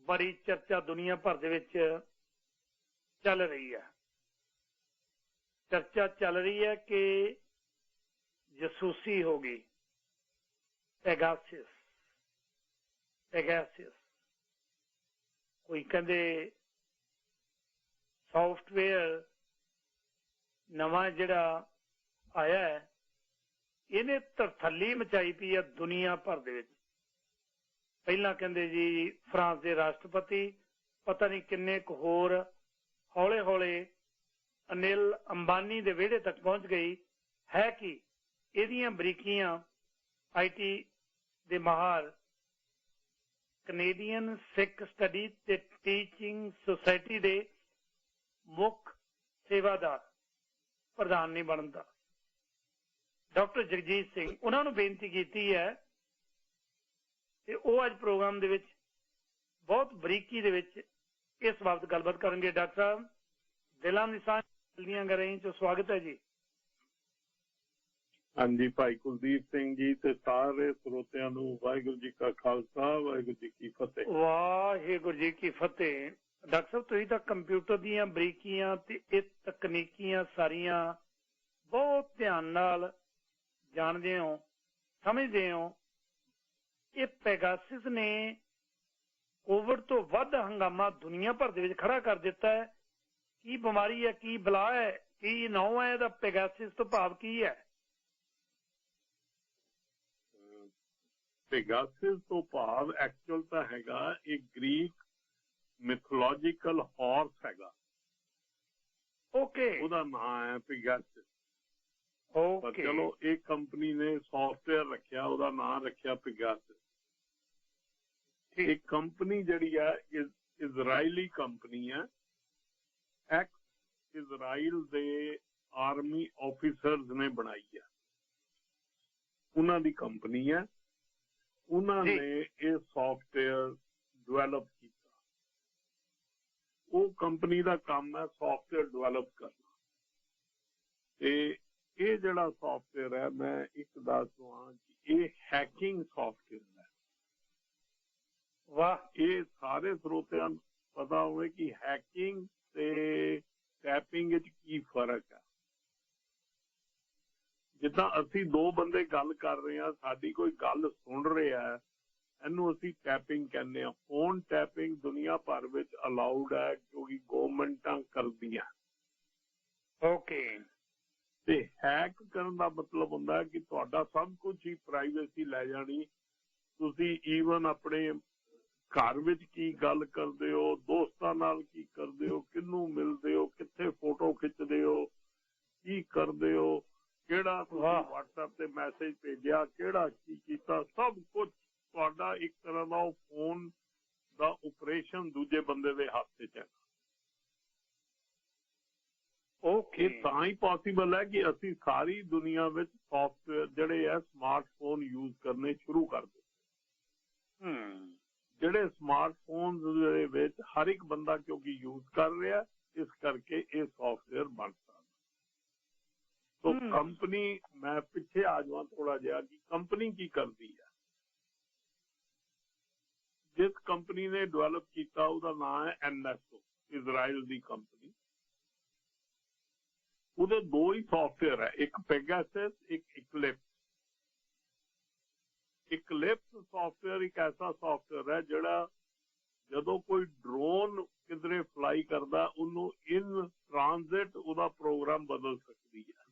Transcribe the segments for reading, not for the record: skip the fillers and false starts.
बड़ी चर्चा दुनिया भर दे विच चल रही है। चर्चा चल रही है कि जसूसी होगी, पेगासिस पेगासिस कोई कहते सॉफ्टवेयर नवा जिहड़ा आया है, इन्हें तरथली मचाई पई है दुनिया भर दे विच। पहला कहते जी फ्रांस के राष्ट्रपति, पता नहीं किन्ने क होर, हौले हौले अनिल अंबानी दे विहड़े तक पहुंच गई है कि इहदियां बरीकियां IT दे माहर कनेडियन सिख स्टडी ते टीचिंग सोसाइटी दे मुख सेवादार प्रधान नहीं बनता डॉक्टर जगजीत सिंह, उन्होंने बेनती की है ते वो अज प्रोग्राम दे विच बहुत बरीकी दे विच इस बाबत गलबात करेंगे। डॉक्टर साहब दिलां दी सांझ दियां गल्लां च स्वागत है जी। हाँ जी, भाई कुलदीप सिंह जी ते सारे श्रोतियां नूं वाहिगुरू जी का खालसा वाहिगुरू जी की फतेह। वाहिगुरू जी की फतेह। डॉक्टर साहब तुसीं तां कंप्यूटर दीयां बरीकियां ते इह तकनीकियां सारियां बहुत ध्यान नाल जाणदे हो, समझदे हो। ये पेगासिस ने कोविड तो वध हंगामा दुनिया भर दे विच खड़ा कर दिता है। की बीमारी है, की बला है, की नौ है, इहदा पेगासिस तो भाव की है? पेगासिस तो भाव एक्चुअल तो हैगा एक ग्रीक मिथोलॉजिकल हॉर्स हैगा। ओके, ਉਹਦਾ ਨਾਮ ਹੈ पेगासिस। ओके, पर चलो एक कंपनी ने सॉफ्टवेयर रखिया, ਉਹਦਾ नाम रखिया पेगासिस। एक कंपनी जड़ी है इजराइली कंपनी है, एक्स इजराइल दे आर्मी ऑफिसर्स ने बनाई है, उन्होंने कंपनी है, उन्होंने ये सॉफ्टवेयर डेवलप किया। वो कंपनी का काम है सॉफ्टवेयर डेवलप करना। ये जड़ा सॉफ्टवेयर है, मैं एक दस दूँ कि ये हैकिंग सॉफ्टवेयर है। वाह, ये सारे श्रोतियां पता होवे कि हैकिंग ते टैपिंग विच की फर्क है। जिद्दां असीं दो बंदे गल कर रहे हैं, साडी कोई गल सुन रहा है, इनू असीं टैपिंग कहने आ। फोन टैपिंग दुनिया भर विच अलाउड है क्योंकि गवर्नमेंटां करदियां। ओके, ते हैक करन दा मतलब हुंदा है कि तुहाडा सब कुछ ही प्राइवेसी लै जानी। तुसीं ईवन अपने घर विच की गल करदे हो, दोस्तां नाल की करदे हो, किन्नू मिलदे हो, कित्थे फोटो खिचदे हो, की करदे हो, किहड़ा तुसीं WhatsApp ते मैसेज भेजिया, किहड़ा की कीता, सब कुछ तुहाडा एक तरह दा फोन दा ऑपरेशन दूजे बंदे दे हत्थ च है। ओके, तां ही पॉसिबल है कि असीं सारी दुनिया विच सॉफ्टवेयर जिहड़े है स्मार्टफोन यूज करने शुरू कर दे। ਜਿਹੜੇ ਸਮਾਰਟਫੋਨ ਦੇ ਵਿੱਚ ਹਰ ਇੱਕ ਬੰਦਾ ਕਿਉਂਕਿ ਯੂਜ਼ ਕਰ ਰਿਹਾ, ਇਸ ਕਰਕੇ ਇਹ ਸੌਫਟਵੇਅਰ ਬਣ ਸਕਦਾ। तो कंपनी, मैं पीछे आ जाऊँ थोड़ा जिहा कि कंपनी की करती है। जिस कंपनी ने डेवलप किया उसका नाम है NSO, इजराइल की कंपनी। ਉਹਦੇ दो ही सॉफ्टवेयर है, एक पेगासस, एक इक्लिप्स। इक्लिप्स सॉफ्टवेयर एक ऐसा सॉफ्टवेयर है जिहड़ा जदों कोई ड्रोन किधरे फ्लाई करता, उन्होंने इन ट्रांजिट उसका प्रोग्राम बदल सकती है।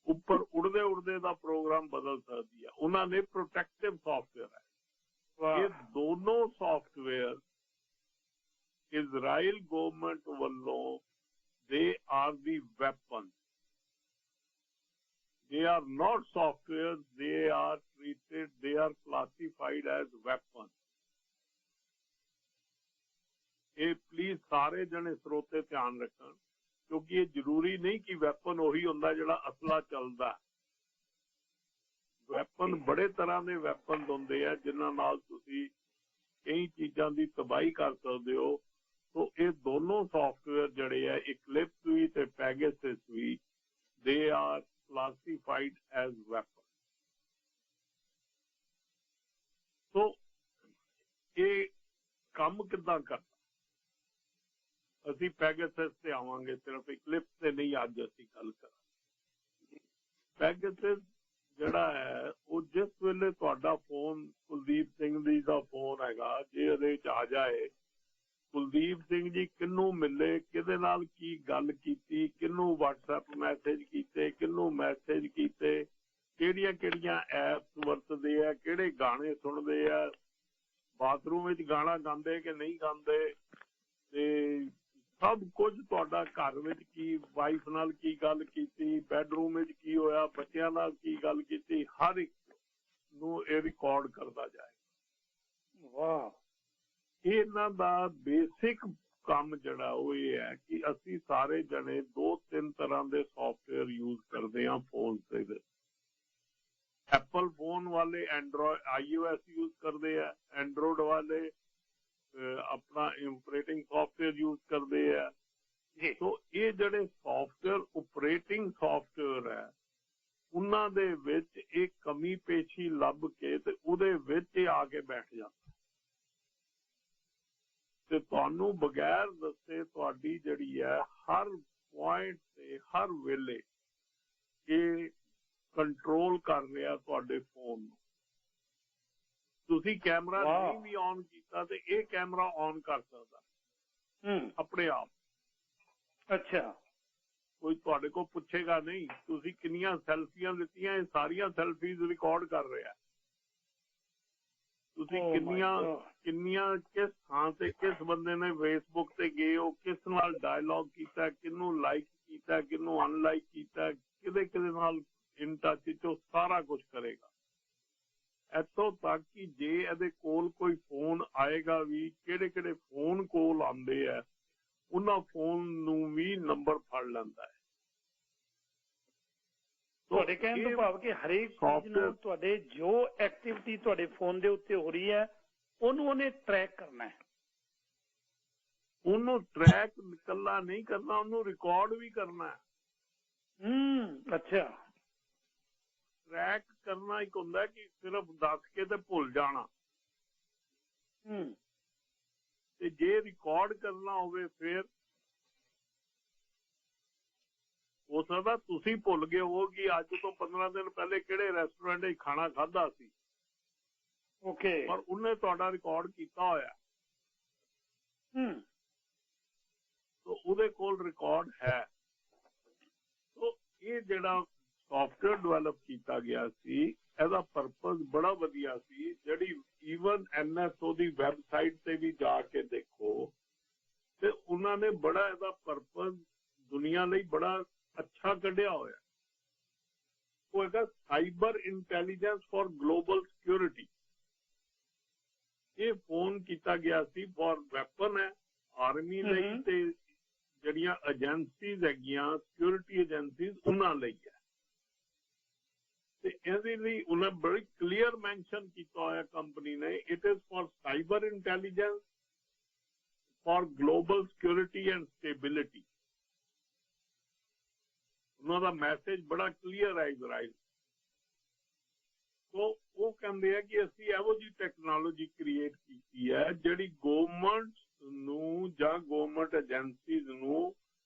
ऊपर उड़दे उड़दे का प्रोग्राम बदल सकती है। उन्होंने प्रोटेक्टिव सॉफ्टवेयर है। ये दोनों सॉफ्टवेयर इजराइल गवर्नमेंट वालों they are the weapon. They are not software, they are treated, they are classified as weapons. ये प्लीज सारे जने स्रोते ध्यान रखन, क्योंकि ये जरूरी नहीं कि वैपन उही हुंदा जिहड़ा असला चलदा। वैपन बड़े तरह के वैपन होंदे आ जिन्हां नाल तुसीं कई चीज़ां दी तबाही कर सकदे हो। तो ये दोनों सॉफ्टवेयर जिहड़े आ, इक्लिप्स भी ते पेगासस भी, they are classified as weapon. तो ਕੰਮ ਕਿੱਦਾਂ ਕਰਨਾ। ਅਸੀਂ ਪੈਗਾਸਸ ਤੇ ਆਵਾਂਗੇ, ਸਿਰਫ ਇਕਲਿਪਸ ਤੇ ਨਹੀਂ ਅੱਜ ਅਸੀਂ ਗੱਲ ਕਰਾਂਗੇ। ਪੈਗਾਸਸ ਜਿਹੜਾ ਹੈ ਉਹ ਜਿਸ ਵੇਲੇ ਤੁਹਾਡਾ ਫੋਨ ਕੁਲਦੀਪ ਸਿੰਘ ਜੀ ਦਾ ਫੋਨ ਹੈਗਾ, ਜੇ ਇਹਦੇ 'ਚ ਆ ਜਾਏ ਕੁਲਦੀਪ ਸਿੰਘ ਜੀ ਕਿਹਨੂੰ ਮਿਲੇ, ਕਿਹਦੇ ਨਾਲ ਕੀ ਗੱਲ ਕੀਤੀ, ਕਿਹਨੂੰ WhatsApp ਮੈਸੇਜ ਕੀਤੇ, ਕਿਹਨੂੰ ਮੈਸੇਜ ਕੀਤੇ, ਕਿਹੜੀਆਂ ਕਿਹੜੀਆਂ ਐਪਸ ਵਰਤਦੇ ਆ, ਕਿਹੜੇ ਗਾਣੇ ਸੁਣਦੇ ਆ, ਬਾਥਰੂਮ ਵਿੱਚ ਗਾਣਾ ਗਾਉਂਦੇ ਕਿ ਨਹੀਂ ਗਾਉਂਦੇ, ਤੇ ਸਭ ਕੁਝ ਤੁਹਾਡਾ ਘਰ ਵਿੱਚ ਕੀ, ਵਾਈਫ ਨਾਲ ਕੀ ਗੱਲ ਕੀਤੀ, ਬੈਡਰੂਮ ਵਿੱਚ ਕੀ ਹੋਇਆ, ਬੱਚਿਆਂ ਨਾਲ ਕੀ ਗੱਲ ਕੀਤੀ, ਹਰ ਇੱਕ ਨੂੰ ਇਹ ਰਿਕਾਰਡ ਕਰਦਾ ਜਾਏਗਾ। ਵਾਹ। ਇਹਨਾਂ ਦਾ ਬੇਸਿਕ ਕੰਮ ਜਿਹੜਾ ਉਹ ਇਹ ਹੈ ਕਿ ਅਸੀਂ ਸਾਰੇ ਜਣੇ 2-3 ਤਰ੍ਹਾਂ ਦੇ ਸੌਫਟਵੇਅਰ ਯੂਜ਼ ਕਰਦੇ ਹਾਂ ਫੋਨ ਦੇ ਵਿੱਚ। ਐਪਲ ਫੋਨ ਵਾਲੇ iOS ਯੂਜ਼ ਕਰਦੇ ਆ, ਐਂਡਰੋਇਡ ਵਾਲੇ ਆਪਣਾ ਆਪਰੇਟਿੰਗ ਸੌਫਟਵੇਅਰ ਯੂਜ਼ ਕਰਦੇ ਆ। ਸੋ ਇਹ ਜਿਹੜੇ ਸੌਫਟਵੇਅਰ ਆਪਰੇਟਿੰਗ ਸੌਫਟਵੇਅਰ ਹੈ ਉਹਨਾਂ ਦੇ ਵਿੱਚ ਇਹ ਕਮੀ ਪੇਸ਼ੀ ਲੱਭ ਕੇ ਤੇ ਉਹਦੇ ਵਿੱਚ ਇਹ ਆ ਕੇ ਬੈਠ ਜਾਂਦਾ ਤੇ ਤੁਹਾਨੂੰ ਬਗੈਰ ਦੱਸੇ ਤੁਹਾਡੀ ਜਿਹੜੀ ਹੈ ਹਰ ਪੁਆਇੰਟ ਤੇ ਹਰ ਵੇਲੇ ਇਹ ਕੰਟਰੋਲ ਕਰ ਰਿਹਾ ਤੁਹਾਡੇ ਫੋਨ ਨੂੰ। ਤੁਸੀਂ ਕੈਮਰਾ ਨਹੀਂ ਵੀ ਔਨ ਕੀਤਾ ਤੇ ਇਹ ਕੈਮਰਾ ਔਨ ਕਰ ਸਕਦਾ ਆਪਣੇ ਆਪ। ਅੱਛਾ। ਕੋਈ ਤੁਹਾਡੇ ਕੋਲ ਪੁੱਛੇਗਾ ਨਹੀਂ ਤੁਸੀਂ ਕਿੰਨੀਆਂ ਸੈਲਫੀਆਂ ਲਿੱਤੀਆਂ, ਇਹ ਸਾਰੀਆਂ ਸੈਲਫੀਜ਼ ਰਿਕਾਰਡ ਕਰ ਰਿਹਾ। ਤੁਸੀਂ ਕਿੰਨੀਆਂ ਕਿਸ ਥਾਂ ਤੇ ਕਿਸ ਬੰਦੇ ਨੇ ਫੇਸਬੁੱਕ ਤੇ ਗਏ ਹੋ, ਕਿਸ ਨਾਲ ਡਾਇਲੌਗ ਕੀਤਾ, ਕਿਹਨੂੰ ਲਾਈਕ ਕੀਤਾ, ਕਿਹਨੂੰ ਅਨਲਾਈਕ ਕੀਤਾ, ਕਿਹਦੇ ਨਾਲ ਇਨ ਟੱਚ ਚ, ਉਹ ਸਾਰਾ ਕੁਝ ਕਰੇਗਾ। ਇੱਥੋਂ ਤੱਕ ਕਿ ਜੇ ਇਹਦੇ ਕੋਲ ਕੋਈ ਫੋਨ ਆਏਗਾ ਵੀ, ਕਿਹੜੇ ਕਿਹੜੇ ਫੋਨ ਕੋਲ ਆਉਂਦੇ ਆ ਉਹਨਾਂ ਫੋਨ ਨੂੰ ਵੀ ਨੰਬਰ ਫੜ ਲੈਂਦਾ ਹੈ। ਤੁਹਾਡੇ ਕਹਿਣ ਤੋਂ ਭਾਵ ਕਿ ਹਰੇਕ ਚੀਜ਼ ਨੂੰ ਤੁਹਾਡੇ ਜੋ ਐਕਟੀਵਿਟੀ ਤੁਹਾਡੇ ਫੋਨ ਦੇ ਉੱਤੇ ਹੋ ਰਹੀ ਹੈ ਉਹਨੂੰ ਉਹਨੇ ਟਰੈਕ ਕਰਨਾ ਹੈ। ਉਹਨੂੰ ਟਰੈਕ ਇਕੱਲਾ ਨਹੀਂ ਕਰਨਾ, ਉਹਨੂੰ ਰਿਕਾਰਡ ਵੀ ਕਰਨਾ ਹੈ। ਅੱਛਾ। ਟਰੈਕ ਕਰਨਾ ਇੱਕ ਹੁੰਦਾ ਕਿ ਸਿਰਫ ਦੱਸ ਕੇ ਤੇ ਭੁੱਲ ਜਾਣਾ, ਤੇ ਜੇ ਰਿਕਾਰਡ ਕਰਨਾ ਹੋਵੇ ਫਿਰ ਹੋ ਸਕਦਾ ਤੁਸੀਂ ਭੁੱਲ ਗਏ ਹੋ ਕਿ ਅੱਜ ਤੋਂ 15 ਦਿਨ ਪਹਿਲੇ ਕਿਹੜੇ ਰੈਸਟੋਰੈਂਟ ਵਿੱਚ ਖਾਣਾ ਖਾਧਾ ਸੀ, ਪਰ ਉਹਨੇ ਤੁਹਾਡਾ ਰਿਕਾਰਡ ਕੀਤਾ ਹੋਇਆ, ਉਹਦੇ ਕੋਲ ਰਿਕਾਰਡ ਹੈ। ਇਹ ਜਿਹੜਾ ਸੌਫਟਵੇਅਰ ਡਿਵੈਲਪ ਕੀਤਾ ਗਿਆ ਸੀ ਇਹਦਾ ਪਰਪਸ ਬੜਾ ਵਧੀਆ ਸੀ। ਜਿਹੜੀ ਈਵਨ NSO ਦੀ ਵੈਬਸਾਈਟ ਤੇ ਵੀ ਜਾ ਕੇ ਦੇਖੋ ਤੇ ਉਹਨਾਂ ਨੇ ਬੜਾ ਇਹਦਾ ਪਰਪਸ ਦੁਨੀਆ ਲਈ ਬੜਾ ਅੱਛਾ ਕੱਢਿਆ ਹੋਇਆ। ਉਹ ਹੈਗਾ cyber intelligence for global security. ਇਹ ਫੋਨ ਕੀਤਾ ਗਿਆ ਸੀ ਫॉर ਵੈਪਨ ਹੈ ਆਰਮੀ ਲਈ ਤੇ ਜਿਹੜੀਆਂ ਏਜੰਸੀਜ਼ ਹੈਗੀਆਂ ਸਿਕਿਉਰਿਟੀ ਏਜੰਸੀਜ਼ ਉਹਨਾਂ ਲਈ ਹੈ। ਤੇ ਇਹਦੇ ਲਈ ਉਹਨਾਂ ਬੜੀ ਕਲੀਅਰ ਮੈਂਸ਼ਨ ਕੀਤਾ ਹੋਇਆ ਕੰਪਨੀ ਨੇ, it is for cyber intelligence for global security and stability. ਉਹਨਾਂ ਦਾ ਮੈਸੇਜ ਬੜਾ ਕਲੀਅਰ ਹੈ ਇਜ਼ਰਾਈਲ। ਸੋ ਉਹ ਕਹਿੰਦੇ ਆ ਕਿ ਅਸੀਂ ਇਹੋ ਜਿਹੀ ਟੈਕਨੋਲੋਜੀ ਕ੍ਰੀਏਟ ਕੀਤੀ ਹੈ ਜਿਹੜੀ ਗਵਰਨਮੈਂਟ ਨੂੰ ਜਾਂ ਗਵਰਨਮੈਂਟ ਏਜੰਸੀਜ਼ ਨੂੰ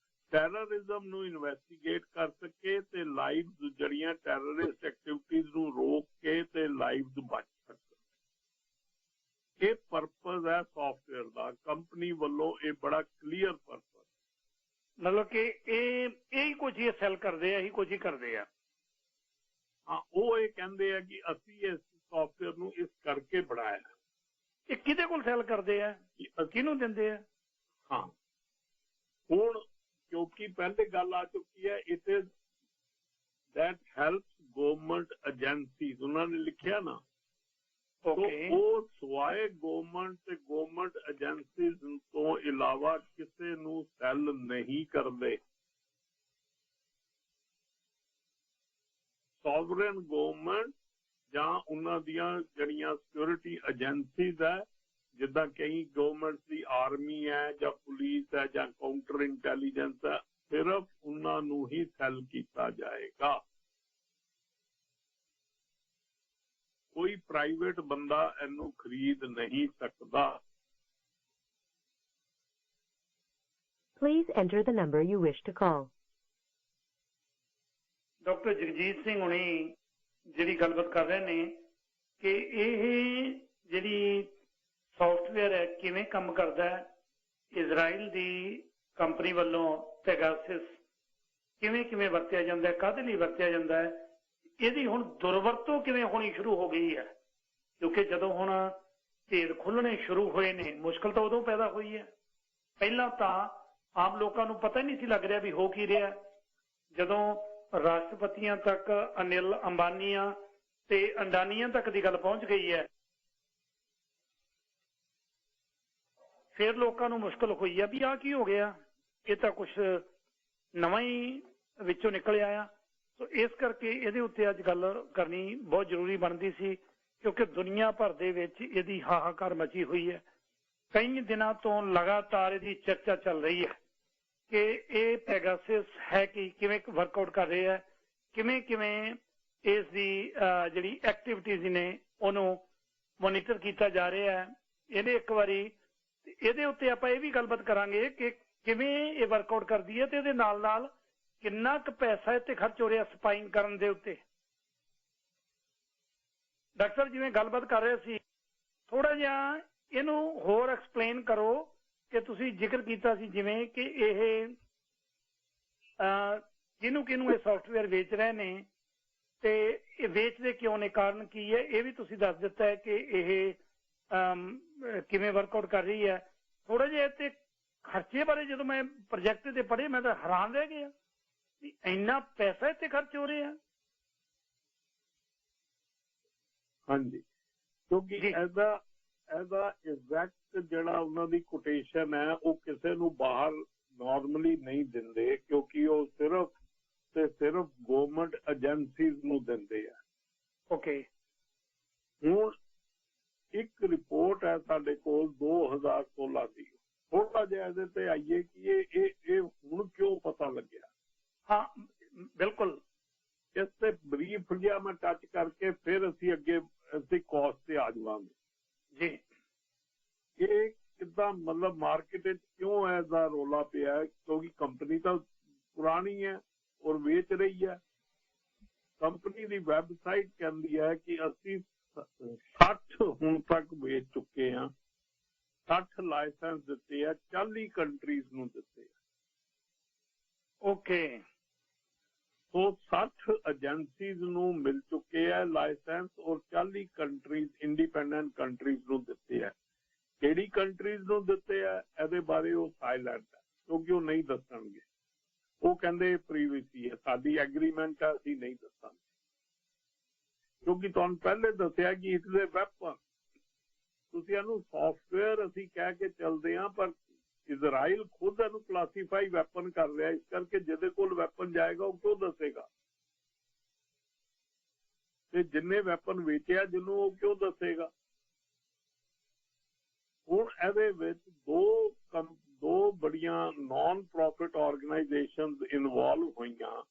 ਟੈਰਰਿਜ਼ਮ ਨੂੰ ਇਨਵੈਸਟੀਗੇਟ ਕਰ ਸਕੇ ਤੇ ਲਾਈਵ ਜਿਹੜੀਆਂ ਟੈਰਰਿਸਟ ਐਕਟੀਵਿਟੀਜ਼ ਨੂੰ ਰੋਕ ਕੇ ਤੇ ਲਾਈਵ ਬਚ ਸਕਣ। ਇਹ ਪਰਪਸ ਹੈ ਸੌਫਟਵੇਅਰ ਦਾ, ਕੰਪਨੀ ਵੱਲੋਂ ਇਹ ਬੜਾ ਕਲੀਅਰ ਪਰਪਸ। ਮਤਲਬ ਕਿ ਇਹ ਕੁਝ ਹੀ ਸੈਲ ਕਰਦੇ ਆ, ਇਹੀ ਕੁਝ ਹੀ ਕਰਦੇ ਆ। ਹਾਂ, ਉਹ ਇਹ ਕਹਿੰਦੇ ਆ ਕਿ ਅਸੀਂ ਇਸ ਸੌਫਟਵੇਅਰ ਨੂੰ ਇਸ ਕਰਕੇ ਬਣਾਇਆ। ਇਹ ਕਿਹਦੇ ਕੋਲ ਸੈਲ ਕਰਦੇ ਆ, ਕਿਹਨੂੰ ਦਿੰਦੇ ਆ? ਹਾਂ, ਹੁਣ ਕਿਉਂਕਿ ਪਹਿਲੇ ਗੱਲ ਆ ਚੁੱਕੀ ਹੈ, it is that helps government agencies, ਉਹਨਾਂ ਨੇ ਲਿਖਿਆ ਨਾ। ਉਹ ਸਵਾਏ ਗਵਰਨਮੈਂਟ ਤੇ ਗਵਰਨਮੈਂਟ ਏਜੰਸੀਜ਼ ਤੋਂ ਇਲਾਵਾ ਕਿਸੇ ਨੂੰ ਸੈਲ ਨਹੀਂ ਕਰਦੇ। ਸੋਵਰਨ ਗਵਰਨਮੈਂਟ ਜਾਂ ਉਹਨਾਂ ਦੀਆਂ ਜਿਹੜੀਆਂ ਸਿਕਿਉਰਿਟੀ ਏਜੰਸੀਜ਼ ਹੈ, ਜਿੱਦਾਂ ਕਈ ਗਵਰਨਮੈਂਟ ਦੀ ਆਰਮੀ ਹੈ ਜਾਂ ਪੁਲਿਸ ਹੈ ਜਾਂ ਕਾਊਂਟਰ ਇੰਟੈਲੀਜੈਂਸ ਹੈ, ਸਿਰਫ ਉਹਨਾਂ ਨੂੰ ਹੀ ਸੈਲ ਕੀਤਾ ਜਾਏਗਾ। ਕੋਈ ਪ੍ਰਾਈਵੇਟ ਬੰਦਾ ਇਹਨੂੰ ਖਰੀਦ ਨਹੀਂ ਸਕਦਾ। Please enter the number you wish to call. Doctor Jagjit Singh ਹੁਣੀ ਜਿਹੜੀ ਗੱਲਬਾਤ ਕਰ ਰਹੇ ਨੇ ਕਿ ਇਹ ਜਿਹੜੀ ਸੌਫਟਵੇਅਰ ਹੈ ਕਿਵੇਂ ਕੰਮ ਕਰਦਾ ਹੈ, ਇਜ਼ਰਾਈਲ ਦੀ ਕੰਪਨੀ ਵੱਲੋਂ ਪੈਗਾਸਸ ਕਿਵੇਂ ਕਿਵੇਂ ਵਰਤਿਆ ਜਾਂਦਾ ਹੈ, ਕਾਹਦੇ ਲਈ ਵਰਤਿਆ ਜਾਂਦਾ ਹੈ, ਇਹਦੀ ਹੁਣ ਦੁਰਵਰਤੋਂ ਕਿਵੇਂ ਹੋਣੀ ਸ਼ੁਰੂ ਹੋ ਗਈ ਹੈ। ਕਿਉਂਕਿ ਜਦੋਂ ਹੁਣ ਭੇਦ ਖੁੱਲਣੇ ਸ਼ੁਰੂ ਹੋਏ ਨੇ, ਮੁਸ਼ਕਲ ਤਾਂ ਉਦੋਂ ਪੈਦਾ ਹੋਈ ਹੈ। ਪਹਿਲਾਂ ਤਾਂ ਆਮ ਲੋਕਾਂ ਨੂੰ ਪਤਾ ਹੀ ਨਹੀਂ ਸੀ ਲੱਗ ਰਿਹਾ ਵੀ ਹੋ ਕੀ ਰਿਹਾ। ਜਦੋਂ ਰਾਸ਼ਟਰਪਤੀਆਂ ਤੱਕ, ਅਨਿਲ ਅੰਬਾਨੀਆਂ ਤੇ ਅੰਡਾਨੀਆਂ ਤੱਕ ਦੀ ਗੱਲ ਪਹੁੰਚ ਗਈ ਹੈ, ਫਿਰ ਲੋਕਾਂ ਨੂੰ ਮੁਸ਼ਕਲ ਹੋਈ ਆ ਵੀ ਆਹ ਕੀ ਹੋ ਗਿਆ, ਇਹ ਤਾਂ ਕੁਛ ਨਵਾਂ ਹੀ ਵਿੱਚੋਂ ਨਿਕਲਿਆ ਆ। ਸੋ ਇਸ ਕਰਕੇ ਇਹਦੇ ਉੱਤੇ ਅੱਜ ਗੱਲ ਕਰਨੀ ਬਹੁਤ ਜ਼ਰੂਰੀ ਬਣਦੀ ਸੀ, ਕਿਉਂਕਿ ਦੁਨੀਆ ਭਰ ਦੇ ਵਿੱਚ ਇਹਦੀ ਹਾਹਾਕਾਰ ਮਚੀ ਹੋਈ ਹੈ। ਕਈ ਦਿਨਾਂ ਤੋਂ ਲਗਾਤਾਰ ਇਹਦੀ ਚਰਚਾ ਚੱਲ ਰਹੀ ਹੈ ਕਿ ਇਹ ਪੈਗਾਸਸ ਹੈ ਕਿ ਕਿਵੇਂ ਵਰਕਆਊਟ ਕਰ ਰਿਹਾ ਹੈ, ਕਿਵੇਂ ਕਿਵੇਂ ਇਸ ਦੀ ਜਿਹੜੀ ਐਕਟੀਵਿਟੀਜ਼ ਨੇ ਉਹਨੂੰ ਮੋਨੀਟਰ ਕੀਤਾ ਜਾ ਰਿਹਾ ਹੈ। ਇਹਨੇ ਇੱਕ ਵਾਰੀ ਇਹਦੇ ਉੱਤੇ ਆਪਾਂ ਇਹ ਵੀ ਗੱਲਬਾਤ ਕਰਾਂਗੇ ਕਿ ਕਿਵੇਂ ਇਹ ਵਰਕਆਊਟ ਕਰਦੀ ਹੈ ਤੇ ਇਹਦੇ ਨਾਲ ਨਾਲ ਕਿੰਨਾ ਕੁ ਪੈਸਾ ਇੱਥੇ ਖਰਚ ਹੋ ਰਿਹਾ ਸਪਾਈਂਗ ਕਰਨ ਦੇ ਉੱਤੇ। ਡਾਕਟਰ ਸਾਹਿਬ ਜਿਵੇਂ ਗੱਲਬਾਤ ਕਰ ਰਹੇ ਸੀ, ਥੋੜਾ ਜਿਹਾ ਇਹਨੂੰ ਹੋਰ ਐਕਸਪਲੇਨ ਕਰੋ ਕਿ ਤੁਸੀਂ ਜ਼ਿਕਰ ਕੀਤਾ ਸੀ ਜਿਵੇਂ ਕਿ ਇਹ ਕਿਹਨੂੰ ਕਿਹਨੂੰ ਇਹ ਸੌਫਟਵੇਅਰ ਵੇਚ ਰਹੇ ਨੇ ਤੇ ਇਹ ਵੇਚਦੇ ਕਿਉਂ ਨੇ, ਕਾਰਨ ਕੀ ਹੈ, ਇਹ ਵੀ ਤੁਸੀਂ ਦੱਸ ਦਿੱਤਾ ਹੈ ਕਿ ਇਹ ਕਿਵੇਂ ਵਰਕਆਊਟ ਕਰ ਰਹੀ ਹੈ। ਥੋੜਾ ਜਿਹਾ ਤੇ ਖਰਚੇ ਬਾਰੇ ਜਦੋਂ ਮੈਂ ਪ੍ਰੋਜੈਕਟ ਤੇ ਪੜ੍ਹੇ ਮੈਂ ਤਾਂ ਹੈਰਾਨ ਰਹਿ ਗਿਆ ਵੀ ਇੰਨਾ ਪੈਸਾ ਇੱਥੇ ਖਰਚ ਹੋ ਰਿਹਾ। ਹਾਂਜੀ, ਕਿਉਂਕਿ ਇਹਦਾ ਐਗਜ਼ੈਕਟ ਜਿਹੜਾ ਉਹਨਾਂ ਦੀ ਕੋਟੇਸ਼ਨ ਹੈ ਉਹ ਕਿਸੇ ਨੂੰ ਬਾਹਰ ਨਾਰਮਲੀ ਨਹੀਂ ਦਿੰਦੇ, ਕਿਉਂਕਿ ਉਹ ਸਿਰਫ ਤੇ ਸਿਰਫ ਗਵਰਨਮੈਂਟ ਏਜੰਸੀਜ਼ ਨੂੰ ਦਿੰਦੇ ਆ। ਓਕੇ, ਹੁਣ ਇੱਕ ਰਿਪੋਰਟ ਹੈ ਸਾਡੇ ਕੋਲ 2016 ਦੀ, ਥੋੜਾ ਜਿਹਾ ਇਹਦੇ ਤੇ ਆਈਏ ਕਿ ਇਹ ਹੁਣ ਕਿਉਂ ਪਤਾ ਲੱਗਿਆ। ਹਾਂ ਬਿਲਕੁਲ, ਇਸ ਤੇ ਬਰੀਫ ਜਿਹਾ ਮੈਂ ਟੱਚ ਕਰਕੇ ਫਿਰ ਅਸੀਂ ਅੱਗੇ ਅਸੀਂ ਕਾਸਟ ਤੇ ਆ ਜਾਵਾਂਗੇ ਜੀ। ਇਹ ਕਿੱਦਾਂ ਮਤਲਬ ਮਾਰਕੀਟ ਵਿੱਚ ਕਿਉਂ ਐਸਾ ਰੌਲਾ ਪਿਆ ਹੈ, ਕਿਉਂਕਿ ਕੰਪਨੀ ਤਾਂ ਪੁਰਾਣੀ ਹੈ ਔਰ ਵੇਚ ਰਹੀ ਹੈ। ਕੰਪਨੀ ਦੀ ਵੈਬਸਾਈਟ ਕਹਿੰਦੀ ਹੈ ਕਿ ਅਸੀਂ 60 ਹੁਣ ਤੱਕ ਵੇਚ ਚੁੱਕੇ ਹਾਂ, 60 ਲਾਇਸੈਂਸ ਦਿੱਤੇ ਆ, 40 ਕੰਟਰੀਜ਼ ਨੂੰ ਦਿੱਤੇ ਆ। ਓਕੇ, ਸੋ 60 ਏਜੰਸੀਜ਼ ਨੂੰ ਮਿਲ ਚੁੱਕੇ ਆ ਲਾਇਸੈਂਸ ਔਰ 40 ਕੰਟਰੀਜ਼ ਇੰਡੀਪੈਂਡੈਂਟ ਕੰਟਰੀਜ਼ ਨੂੰ ਦਿੱਤੇ ਆ। ਕਿਹੜੀ ਕੰਟਰੀਜ਼ ਨੂੰ ਦਿੱਤੇ ਆ ਇਹਦੇ ਬਾਰੇ ਉਹ ਸਾਇਲੈਂਟ ਹੈ, ਕਿਉਂਕਿ ਉਹ ਨਹੀਂ ਦੱਸਣਗੇ। ਉਹ ਕਹਿੰਦੇ ਪ੍ਰੀਵੀਅਸੀ ਹੈ, ਸਾਡੀ ਐਗਰੀਮੈਂਟ ਹੈ, ਅਸੀਂ ਨਹੀਂ ਦੱਸਾਂਗੇ। ਕਿਉਂਕਿ ਤੁਹਾਨੂੰ ਪਹਿਲੇ ਦੱਸਿਆ ਕਿ ਇਟਸ ਏ ਵੈਪਨ, ਤੁਸੀਂ ਇਹਨੂੰ ਸੌਫਟਵੇਅਰ ਅਸੀਂ ਕਹਿ ਕੇ ਚੱਲਦੇ ਹਾਂ, ਪਰ ਇਜ਼ਰਾਈਲ ਖੁਦ ਇਹਨੂੰ ਕਲਾਸੀਫਾਈ ਵੈਪਨ ਕਰ ਰਿਹਾ। ਇਸ ਕਰਕੇ ਜਿਹਦੇ ਕੋਲ ਵੈਪਨ ਜਾਏਗਾ ਉਹ ਕਿਉਂ ਦੱਸੇਗਾ, ਤੇ ਜਿੰਨੇ ਵੈਪਨ ਵੇਚਿਆ ਜਿਹਨੂੰ ਉਹ ਕਿਉਂ ਦੱਸੇਗਾ। ਹੁਣ ਇਹਦੇ ਵਿੱਚ ਦੋ ਬੜੀਆਂ ਨਾਨ ਪ੍ਰੋਫਿਟ ਆਰਗੇਨਾਈਜੇਸ਼ਨਸ ਇਨਵੋਲਵ ਹੋਈਆਂ।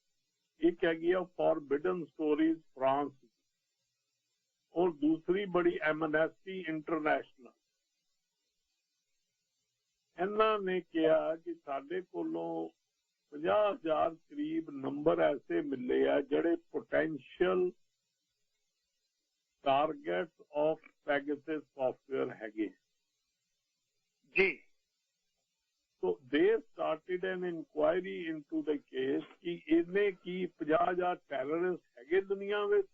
ਇੱਕ ਹੈਗੀ ਆ ਫੋਰਬਿਡਨ ਸਟੋਰੀਜ਼ ਫਰਾਂਸ ਔਰ ਦੂਸਰੀ ਬੜੀ ਐਮਨੈਸਟੀ ਇੰਟਰਨੈਸ਼ਨਲ। ਇਹਨਾਂ ਨੇ ਕਿਹਾ ਕਿ ਸਾਡੇ ਕੋਲੋਂ 50,000 ਕਰੀਬ ਨੰਬਰ ਐਸੇ ਮਿਲੇ ਆ ਜਿਹੜੇ potential targets of Pegasus software ਹੈਗੇ ਜੀ। So they started an inquiry into the case ਕਿ ਇਹਨੇ ਕੀ 50,000 ਟੈਰਰਿਸਟ ਹੈਗੇ ਦੁਨੀਆ ਵਿੱਚ,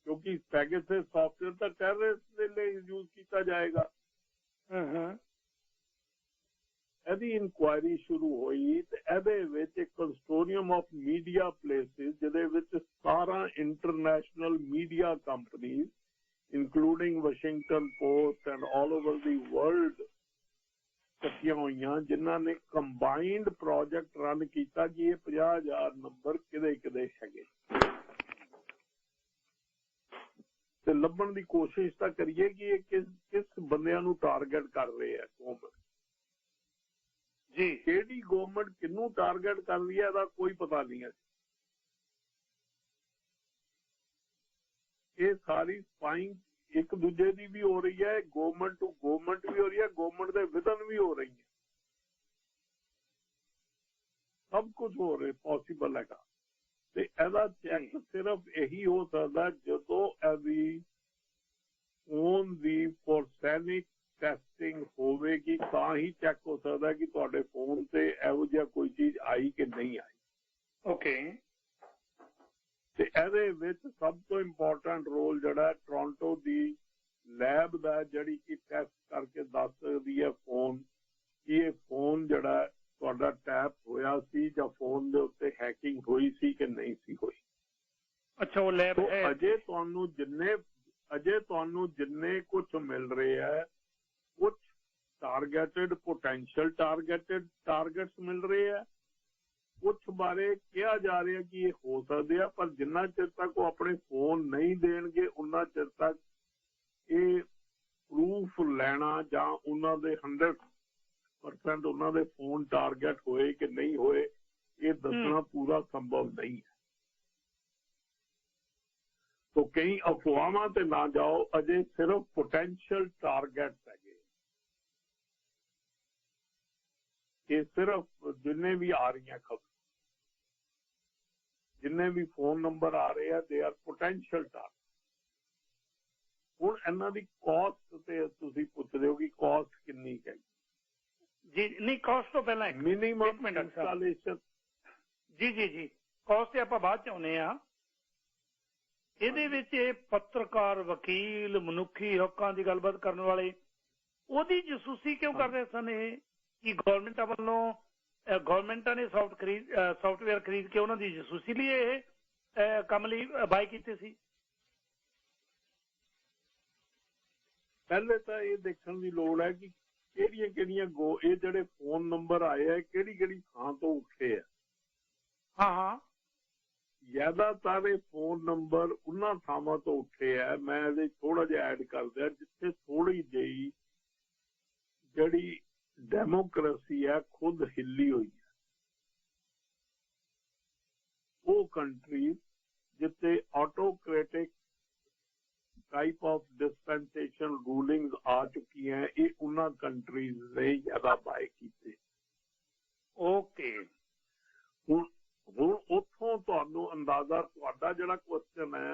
ਕਿਉਂਕਿ ਪੈਗਾਸਸ ਸੌਫਟਵੇਅਰ ਤਾਂ ਟੈਰਰਿਸਟ ਦੇ ਲਈ ਯੂਜ਼ ਕੀਤਾ ਜਾਏਗਾ। ਇਹਦੀ ਇਨਕੁਆਇਰੀ ਸ਼ੁਰੂ ਹੋਈ ਤੇ ਇਹਦੇ ਵਿੱਚ ਇੱਕ ਕੰਸੋਰਟੀਅਮ ਆਫ ਮੀਡੀਆ ਪਲੇਸਿਸ, ਜਿਹਦੇ ਵਿੱਚ 17 international media companies including Washington post and all over the world ਇਕੱਠੀਆਂ ਹੋਈਆਂ, ਜਿਨ੍ਹਾਂ ਨੇ ਕੰਬਾਈਨਡ ਪ੍ਰੋਜੈਕਟ ਰਨ ਕੀਤਾ ਕਿ ਇਹ 50,000 ਨੰਬਰ ਕਿਹਦੇ ਹੈਗੇ ਤੇ ਲੱਭਣ ਦੀ ਕੋਸ਼ਿਸ਼ ਤਾਂ ਕਰੀਏ ਕਿ ਇਹ ਕਿਸ ਬੰਦਿਆਂ ਨੂੰ ਟਾਰਗੇਟ ਕਰ ਰਹੇ ਆ। ਗਵਰਨਮੈਂਟ ਜੀ, ਕਿਹੜੀ ਗਵਰਨਮੈਂਟ ਕਿਹਨੂੰ ਟਾਰਗੇਟ ਕਰ ਰਹੀ ਹੈ ਇਹਦਾ ਕੋਈ ਪਤਾ ਨਹੀਂ ਹੈ। ਇਹ ਸਾਰੀ ਸਪਾਈਂਗ ਇੱਕ ਦੂਜੇ ਦੀ ਵੀ ਹੋ ਰਹੀ ਹੈ, ਗਵਰਨਮੈਂਟ ਟੂ ਗਵਰਨਮੈਂਟ ਵੀ ਹੋ ਰਹੀ ਹੈ, ਗਵਰਨਮੈਂਟ ਦੇ ਵਿਦਨ ਵੀ ਹੋ ਰਹੀ ਹੈ। सब कुछ हो रहा पॉसिबल हैगा ਤੇ ਇਹਦਾ ਚੈੱਕ ਸਿਰਫ ਇਹੀ ਹੋ ਸਕਦਾ ਜਦੋਂ ਇਹਦੀ ਫੋਨ ਦੀ ਫੋਰਸੈਨਿਕ ਟੈਸਟਿੰਗ ਹੋਵੇਗੀ ਤਾਂ ਹੀ ਚੈੱਕ ਹੋ ਸਕਦਾ ਕਿ ਤੁਹਾਡੇ ਫੋਨ ਤੇ ਇਹੋ ਜਿਹਾ ਕੋਈ ਚੀਜ਼ ਆਈ ਕਿ ਨਹੀਂ ਆਈ। ਓਕੇ। ਤੇ ਇਹਦੇ ਵਿੱਚ ਸਭ ਤੋਂ ਇੰਪੋਰਟੈਂਟ ਰੋਲ ਜਿਹੜਾ ਟੋਰਾਂਟੋ ਦੀ ਲੈਬ ਦਾ ਜਿਹੜੀ ਕਿ ਟੈਸਟ ਕਰਕੇ ਦੱਸ ਸਕਦੀ ਹੈ ਫੋਨ ਕਿ ਇਹ ਫੋਨ ਜਿਹੜਾ ਤੁਹਾਡਾ ਟੈਪ ਹੋਇਆ ਸੀ ਜਾਂ ਫੋਨ ਦੇ ਉੱਤੇ ਹੈਕਿੰਗ ਹੋਈ ਸੀ ਕਿ ਨਹੀਂ ਸੀ ਹੋਈ। ਅੱਛਾ, ਉਹ ਲੈਬ ਹੈ। ਅਜੇ ਤੁਹਾਨੂੰ ਜਿੰਨੇ ਕੁਝ ਮਿਲ ਰਹੇ ਹੈ ਕੁਝ ਟਾਰਗੇਟਡ ਪੋਟੈਂਸ਼ੀਅਲ ਟਾਰਗੇਟਸ ਮਿਲ ਰਹੇ ਹੈ, ਕੁਝ ਬਾਰੇ ਕਿਹਾ ਜਾ ਰਿਹਾ ਕਿ ਇਹ ਹੋ ਸਕਦੇ ਆ, ਪਰ ਜਿੰਨਾ ਚਿਰ ਤੱਕ ਉਹ ਆਪਣੇ ਫੋਨ ਨਹੀਂ ਦੇਣਗੇ ਉਹਨਾਂ ਚਿਰ ਤੱਕ ਇਹ ਪ੍ਰੂਫ ਲੈਣਾ ਜਾਂ ਉਹਨਾਂ ਦੇ 100% ਉਹਨਾਂ ਦੇ ਫੋਨ ਟਾਰਗੇਟ ਹੋਏ ਕਿ ਨਹੀਂ ਹੋਏ ਇਹ ਦੱਸਣਾ ਪੂਰਾ ਸੰਭਵ ਨਹੀਂ ਹੈ। तो कई अफवाहों ते ना जाओ, अजे सिर्फ पोटेंशियल टारगेट है, ये सिर्फ जिन्ने भी आ रही हैं खबर, जिन्ने भी फोन नंबर आ रहे हैं दे आर पोटेंशियल टारगेट। हुण इन्हां दी कॉस्ट ते तुसीं पुछ रहे हो कि कॉस्ट कितनी है जी? नहीं, कॉस्ट तो पहला मिनिमम इंस्टॉलेशन जी जी जी कॉस्ट ते आपां बाद च आउणे आ। ਇਹਦੇ ਵਿੱਚ ਇਹ ਪੱਤਰਕਾਰ, ਵਕੀਲ, ਮਨੁੱਖੀ ਹੱਕਾਂ ਦੀ ਗੱਲਬਾਤ ਕਰਨ ਵਾਲੇ ਉਹਦੀ ਜਸੂਸੀ ਕਿਉਂ ਕਰਦੇ ਸਨ? ਇਹ ਕਿ ਗਵਰਨਮੈਂਟਾਂ ਵੱਲੋਂ ਗਵਰਨਮੈਂਟਾਂ ਨੇ ਸੌਫਟਵੇਅਰ ਖਰੀਦ ਕੇ ਉਹਨਾਂ ਦੀ ਜਸੂਸੀ ਲਈ ਇਹ ਕੰਮ ਲਈ ਬਾਏ ਕੀਤੇ ਸੀ? ਪਹਿਲੇ ਤਾਂ ਇਹ ਦੇਖਣ ਦੀ ਲੋੜ ਹੈ ਕਿ ਕਿਹੜੀਆਂ ਕਿਹੜੀਆਂ ਇਹ ਜਿਹੜੇ ਫੋਨ ਨੰਬਰ ਆਏ ਆ ਕਿਹੜੀ ਕਿਹੜੀ ਥਾਂ ਤੋਂ ਉੱਠੇ ਆ। ਹਾਂ, ਜ਼ਿਆਦਾਤਰ ਇਹ ਫੋਨ ਨੰਬਰ ਉਹਨਾਂ ਥਾਵਾਂ ਤੋਂ ਉੱਠੇ ਆ, ਮੈਂ ਇਹਦੇ ਥੋੜਾ ਜਿਹਾ ਐਡ ਕਰ ਦਿਆਂ, ਜਿੱਥੇ ਥੋੜੀ ਜਿਹੀ ਜਿਹੜੀ ਡੈਮੋਕ੍ਰੇਸੀ ਹੈ ਖੁਦ ਹਿੱਲੀ ਹੋਈ ਹੈ। ਉਹ ਕੰਟਰੀ ਜਿੱਥੇ ਆਟੋਕ੍ਰੈਟਿਕ टाइप ऑफ डिस्पेंसेशन रूलिंग्स आ चुकी हैं, ये उन्हां कंट्रीज ने ज्यादा बाय कीते। ओके, हुण उत्थों तुहानू अंदाजा तुहाडा जिहड़ा क्वेश्चन है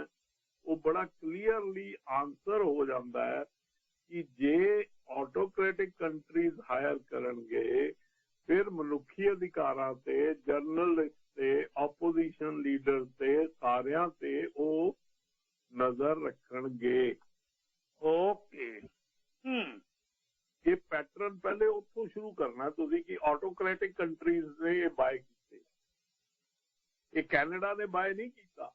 वो बड़ा क्लीयरली आंसर हो जाता है कि जे ऑटोक्रेटिक कंट्रीज हायर करनगे फिर मनुखी अधिकारां ते, जर्नलिस्ट ते, ऑपोजिशन लीडर ते, सारियां ते वो नजर रखणगे। ओके, ये पैटर्न पहले उत्थों शुरू करना तुसीं कि ऑटोक्रेटिक कंट्रीज ने ये बाय कीते, ये कैनेडा ने बाय नहीं कीता।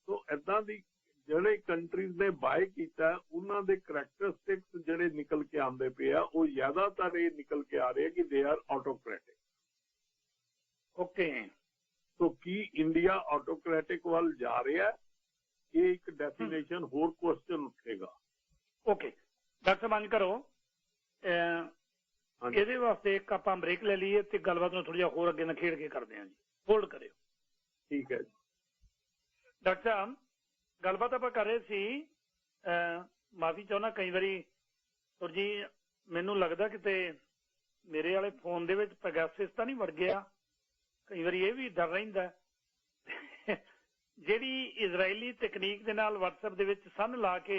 तो इदां दी ਜਿਹੜੇ ਕੰਟਰੀਜ਼ ਨੇ ਬਾਏ ਕੀਤਾ ਉਹਨਾਂ ਦੇ ਕਰੈਕਟਰਿਸਟਿਕਸ ਜਿਹੜੇ ਨਿਕਲ ਕੇ ਆਉਂਦੇ ਪਏ ਆ ਉਹ ਜ਼ਿਆਦਾਤਰ ਇਹ ਨਿਕਲ ਕੇ ਆ ਰਹੇ ਕਿ ਦੇ ਆਰ ਆਟੋਕ੍ਰੈਟਿਕ। ਓਕੇ, तो की इंडिया ऑटोक्रेटिक वाल जा रहा है, ये एक डेफिनेशन होर क्वेश्चन उठेगा। ओके डॉक्टर साहब, करो ਇਹਦੇ ਵਾਸਤੇ ਇੱਕ ਆਪਾਂ ਬ੍ਰੇਕ ਲੈ ਲਈਏ ਤੇ ਗੱਲਬਾਤ ਨੂੰ ਥੋੜਾ ਜਿਹਾ ਹੋਰ ਅੱਗੇ ਨਖੇੜ ਕੇ ਕਰਦੇ ਹਾਂ ਜੀ। ਹੋਲਡ ਕਰਿਓ। ਠੀਕ ਹੈ ਜੀ। ਡਾਕਟਰ ਸਾਹਿਬ, ਗੱਲਬਾਤ ਆਪਾਂ ਕਰ ਰਹੇ ਸੀ, ਮਾਫੀ ਚਾਹੁੰਦਾ ਕਈ ਵਾਰੀ ਔਰ ਜੀ ਮੈਨੂੰ ਲੱਗਦਾ ਕਿਤੇ ਮੇਰੇ ਵਾਲੇ ਫੋਨ ਦੇ ਵਿੱਚ ਪੈਗਾਸਸ ਤਾਂ ਨਹੀਂ ਵੜ ਗਿਆ। ਕਈ ਵਾਰੀ ਇਹ ਵੀ ਡਰ ਰਹਿੰਦਾ ਜਿਹੜੀ ਇਜ਼ਰਾਈਲੀ ਤਕਨੀਕ ਦੇ ਨਾਲ WhatsApp ਦੇ ਵਿੱਚ ਸੰਨ ਲਾ ਕੇ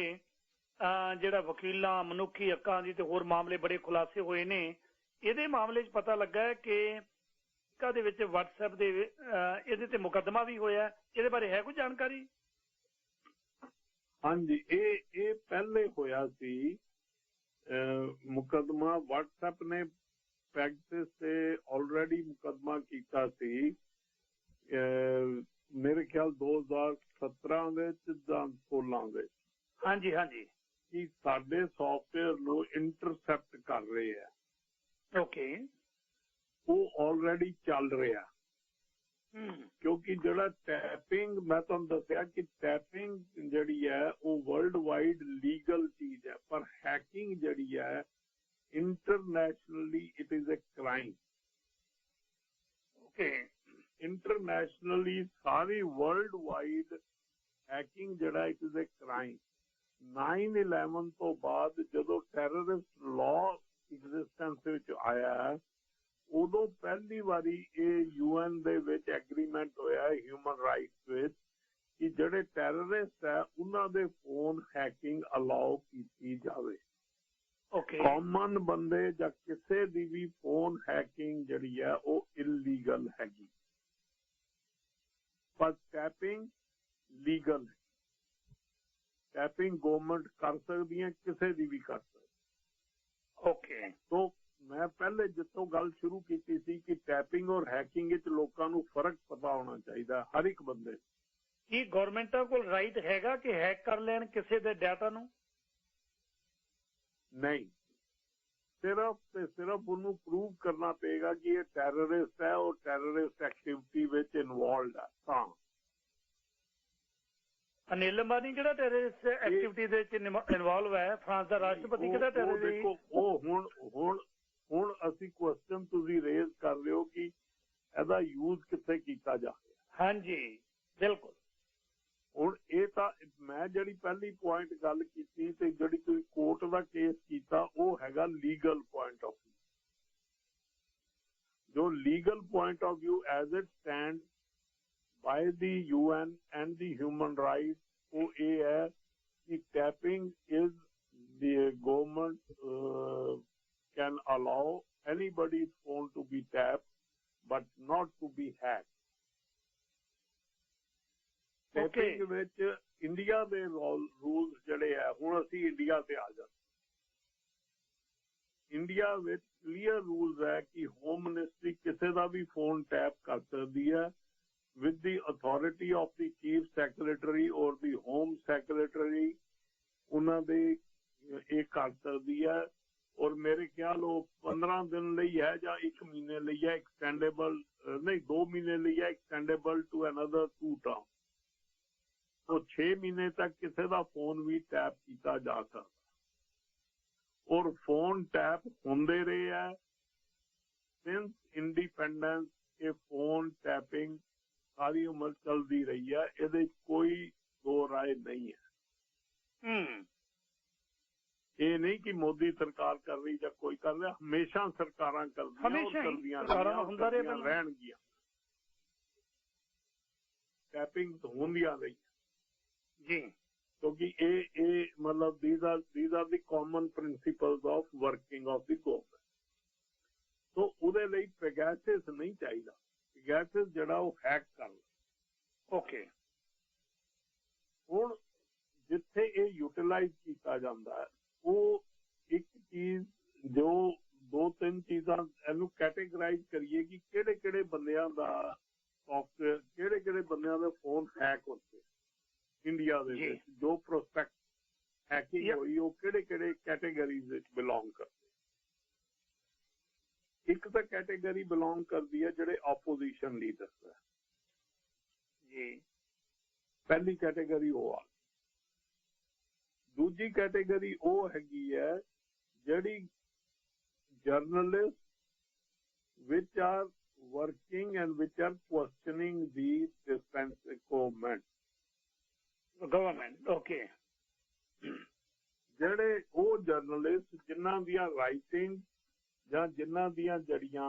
ਜਿਹੜਾ ਵਕੀਲਾਂ, ਮਨੁੱਖੀ ਹੱਕਾਂ ਦੀ ਤੇ ਹੋਰ ਮਾਮਲੇ ਬੜੇ ਖੁਲਾਸੇ ਹੋਏ ਨੇ। ਇਹਦੇ ਮਾਮਲੇ 'ਚ ਪਤਾ ਲੱਗਾ ਹੈ ਕਿ ਅਮਰੀਕਾ ਦੇ ਵਿੱਚ WhatsApp ਦੇ ਇਹਦੇ ਤੇ ਮੁਕੱਦਮਾ ਵੀ ਹੋਇਆ। ਇਹਦੇ ਬਾਰੇ ਹੈ ਕੋਈ ਜਾਣਕਾਰੀ? ਹਾਂਜੀ, ਇਹ ਪਹਿਲੇ ਹੋਇਆ ਸੀ ਮੁਕੱਦਮਾ। WhatsApp ਨੇ ਪੈਗਸਿਸ ਤੇ ਆਲਰੇਡੀ ਮੁਕੱਦਮਾ ਕੀਤਾ ਸੀ ਮੇਰੇ ਖਿਆਲ 2017 ਵਿੱਚ ਜਾਂ 16 ਵਿੱਚ। ਹਾਂਜੀ ਹਾਂਜੀ, ਕਿ ਸਾਡੇ ਸੌਫਟਵੇਅਰ ਨੂੰ ਇੰਟਰਸੈਪਟ ਕਰ ਰਹੇ ਆ। ਓਕੇ, ਉਹ ਆਲਰੇਡੀ ਚੱਲ ਰਿਹਾ ਕਿਉਂਕਿ ਜਿਹੜਾ ਟੈਪਿੰਗ ਮੈਂ ਤੁਹਾਨੂੰ ਦੱਸਿਆ ਕਿ ਟੈਪਿੰਗ ਜਿਹੜੀ ਹੈ ਉਹ ਵਰਲਡ ਵਾਈਡ ਲੀਗਲ ਚੀਜ਼ ਹੈ, ਪਰ ਹੈਕਿੰਗ ਜਿਹੜੀ ਹੈ internationally it is a crime. Okay, internationally सारी world wide hacking जड़ा it is a crime. 9/11 तो बाद जदों terrorist law ਐਗਜ਼ਿਸਟੈਂਸ ਵਿੱਚ ਆਇਆ ਹੈ, ਉਦੋਂ ਪਹਿਲੀ ਵਾਰੀ ਇਹ UN ਦੇ ਵਿੱਚ ਐਗਰੀਮੈਂਟ ਹੋਇਆ ਹਿਊਮਨ ਰਾਈਟਸ ਵਿੱਚ ਕਿ ਜਿਹੜੇ ਟੈਰਰਿਸਟ ਹੈ ਉਹਨਾਂ ਦੇ ਫੋਨ ਹੈਕਿੰਗ ਅਲਾਉ ਕੀਤੀ ਜਾਵੇ। ਕਾਮਨ ਬੰਦੇ ਜਾਂ ਕਿਸੇ ਦੀ ਵੀ ਫੋਨ ਹੈਕਿੰਗ ਜਿਹੜੀ ਹੈ ਉਹ ਇਲੀਗਲ ਹੈਗੀ, ਪਰ ਟੈਪਿੰਗ ਲੀਗਲ ਹੈ। ਟੈਪਿੰਗ ਗਵਰਨਮੈਂਟ ਕਰ ਸਕਦੀ ਹੈ, ਕਿਸੇ ਦੀ ਵੀ ਕਰ ਸਕਦੀ। ਸੋ ਮੈਂ ਪਹਿਲੇ ਜਿੱਥੋਂ ਗੱਲ ਸ਼ੁਰੂ ਕੀਤੀ ਸੀ ਕਿ ਟੈਪਿੰਗ ਔਰ ਹੈਕਿੰਗ ਵਿੱਚ ਲੋਕਾਂ ਨੂੰ ਫਰਕ ਪਤਾ ਹੋਣਾ ਚਾਹੀਦਾ ਹਰ ਇੱਕ ਬੰਦੇ। ਕੀ ਗਵਰਨਮੈਂਟਾਂ ਕੋਲ ਰਾਈਟ ਹੈਗਾ ਕਿ ਹੈਕ ਕਰ ਲੈਣ ਕਿਸੇ ਦੇ ਡਾਟਾ ਨੂੰ? ਨਹੀਂ, ਸਿਰਫ ਤੇ ਸਿਰਫ ਉਹਨੂੰ ਪ੍ਰੂਵ ਕਰਨਾ ਪਏਗਾ ਕਿ ਇਹ ਟੈਰਰਿਸਟ ਹੈ ਔਰ ਟੈਰਰਿਸਟ ਐਕਟੀਵਿਟੀ ਵਿੱਚ ਇਨਵੋਲਵਡ ਹੈ ਤਾਂ। ਅਨਿਲ ਅੰਬਾਨੀ ਕਿਹੜਾ ਟੈਰਰਿਸਟ ਐਕਟੀਵਿਟੀ ਦੇ ਵਿੱਚ ਇਨਵੋਲਵ ਹੈ? ਫਰਾਂਸ ਦਾ ਰਾਸ਼ਟਰਪਤੀ ਕਿਹੜਾ ਟੈਰਰਿਸਟ? ਦੇਖੋ ਉਹ ਹੁਣ ਅਸੀਂ ਕੁਐਸਚਨ ਤੁਸੀਂ ਰੇਜ਼ ਕਰ ਰਹੇ ਹੋ ਕਿ ਇਹਦਾ ਯੂਜ਼ ਕਿੱਥੇ ਕੀਤਾ ਜਾ ਰਿਹਾ। ਹਾਂਜੀ ਬਿਲਕੁਲ। ਹੁਣ ਇਹ ਤਾਂ ਮੈਂ ਜਿਹੜੀ ਪਹਿਲੀ ਪੁਆਇੰਟ ਗੱਲ ਕੀਤੀ ਤੇ ਜਿਹੜੀ ਤੁਸੀਂ ਕੋਰਟ ਦਾ ਕੇਸ ਕੀਤਾ ਉਹ ਹੈਗਾ ਲੀਗਲ ਪੁਆਇੰਟ ਆਫ ਵਿਊ। ਜੋ legal point of view as it stand ਬਾय the UN and the human right ਉਹ ਇਹ ਹੈ ਕਿ tapping is the government can allow anybody's phone to be tapped but not to be hacked. Tapping ਵਿੱਚ India ਦੇ rules ਜਿਹੜੇ ਆ, ਹੁਣ ਅਸੀਂ ਇੰਡੀਆ ਤੇ ਆ ਜਾਂਦੇ। ਇੰਡੀਆ ਵਿੱਚ ਕਲੀਅਰ ਰੂਲਸ ਹੈ ਕਿ ਹੋਮ ਮਿਨਿਸਟਰੀ ਕਿਸੇ ਦਾ ਵੀ ਫੋਨ ਟੈਪ ਕਰ ਸਕਦੀ ਹੈ with the authority of the chief secretary or the home secretary। ਉਹਨਾਂ ਦੇ ਇਹ ਕਰ ਸਕਦੀ ਹੈ ਔਰ ਮੇਰੇ ਖਿਆਲ ਉਹ 15 ਦਿਨ ਲਈ ਹੈ ਜਾਂ 1 ਮਹੀਨੇ ਲਈ ਹੈ, ਐਕਸਟੈਂਡੇਬਲ ਨਹੀਂ 2 ਮਹੀਨੇ ਲਈ ਹੈ, ਐਕਸਟੈਂਡੇਬਲ ਟੂ ਅਨਦਰ 2 ਟਰਮ। ਉਹ 6 ਮਹੀਨੇ ਤੱਕ ਕਿਸੇ ਦਾ ਫੋਨ ਵੀ ਟੈਪ ਕੀਤਾ ਜਾ ਸਕਦਾ ਔਰ ਫੋਨ ਟੈਪ ਹੁੰਦੇ ਰਹੇ ਹੈ ਸਿੰਸ ਇੰਡੀਪੈਂਡੈਂਸ। ਇਹ ਫੋਨ ਟੈਪਿੰਗ ਸਾਰੀ ਉਮਰ ਚੱਲਦੀ ਰਹੀ ਹੈ, ਇਹਦੇ 'ਚ ਕੋਈ ਦੋ ਰਾਏ ਨਹੀਂ ਹੈ। ਇਹ ਨਹੀਂ ਕਿ ਮੋਦੀ ਸਰਕਾਰ ਕਰ ਰਹੀ ਜਾਂ ਕੋਈ ਕਰ ਰਿਹਾ, ਹਮੇਸ਼ਾ ਸਰਕਾਰਾਂ ਕਰਦੀਆਂ ਰਹਿਣਗੀਆਂ। ਟੈਪਿੰਗ ਹੁੰਦੀਆਂ ਰਹੀ ਜੀ, ਕਿਉਂਕਿ ਇਹ ਮਤਲਬ these are the common principles of working of the government। ਸੋ ਉਹਦੇ ਲਈ ਪੈਗਾਸਸ ਨਹੀਂ ਚਾਹੀਦਾ, ਪੈਗਾਸਸ ਜਿਹੜਾ ਉਹ ਹੈਕ ਕਰ ਲੈ। ਹੁਣ ਜਿੱਥੇ ਇਹ ਯੂਟੀਲਾਈਜ਼ ਕੀਤਾ ਜਾਂਦਾ ਹੈ ਉਹ ਇੱਕ ਚੀਜ਼ ਜੋ 2-3 ਚੀਜ਼ਾਂ ਇਹਨੂੰ ਕੈਟੇਗਰਾਈਜ਼ ਕਰੀਏ ਕਿ ਕਿਹੜੇ ਕਿਹੜੇ ਬੰਦਿਆਂ ਦਾ ਸੌਫਟਵੇਅਰ, ਕਿਹੜੇ ਕਿਹੜੇ ਬੰਦਿਆਂ ਦੇ ਫੋਨ ਹੈਕ ਹੁੰਦੇ ਇੰਡੀਆ ਦੇ ਵਿੱਚ, ਜੋ ਪ੍ਰੋਸਪੈਕਟ ਹੈਕਿੰਗ ਹੋਈ ਉਹ ਕਿਹੜੇ ਕਿਹੜੇ ਕੈਟੇਗਰੀਜ਼ ਵਿੱਚ ਬਿਲੋਂਗ ਕਰਦੇ। ਇੱਕ ਤਾਂ ਕੈਟੇਗਰੀ ਬਿਲੋਂਗ ਕਰਦੀ ਹੈ ਜਿਹੜੇ ਆਪੋਜੀਸ਼ਨ ਲੀਡਰਸ ਹੈ ਜੀ, ਪਹਿਲੀ ਕੈਟੇਗਰੀ ਉਹ ਆ। ਦੂਜੀ ਕੈਟੇਗਰੀ ਉਹ ਹੈਗੀ ਹੈ ਜਿਹੜੀ journalist which are working and which are questioning the government। ਜਿਹੜੇ ਉਹ ਜਰਨਲਿਸਟ ਜਿਨ੍ਹਾਂ ਦੀਆਂ ਰਾਈਟਿੰਗ ਜਾਂ ਜਿਨ੍ਹਾਂ ਦੀਆਂ ਜਿਹੜੀਆਂ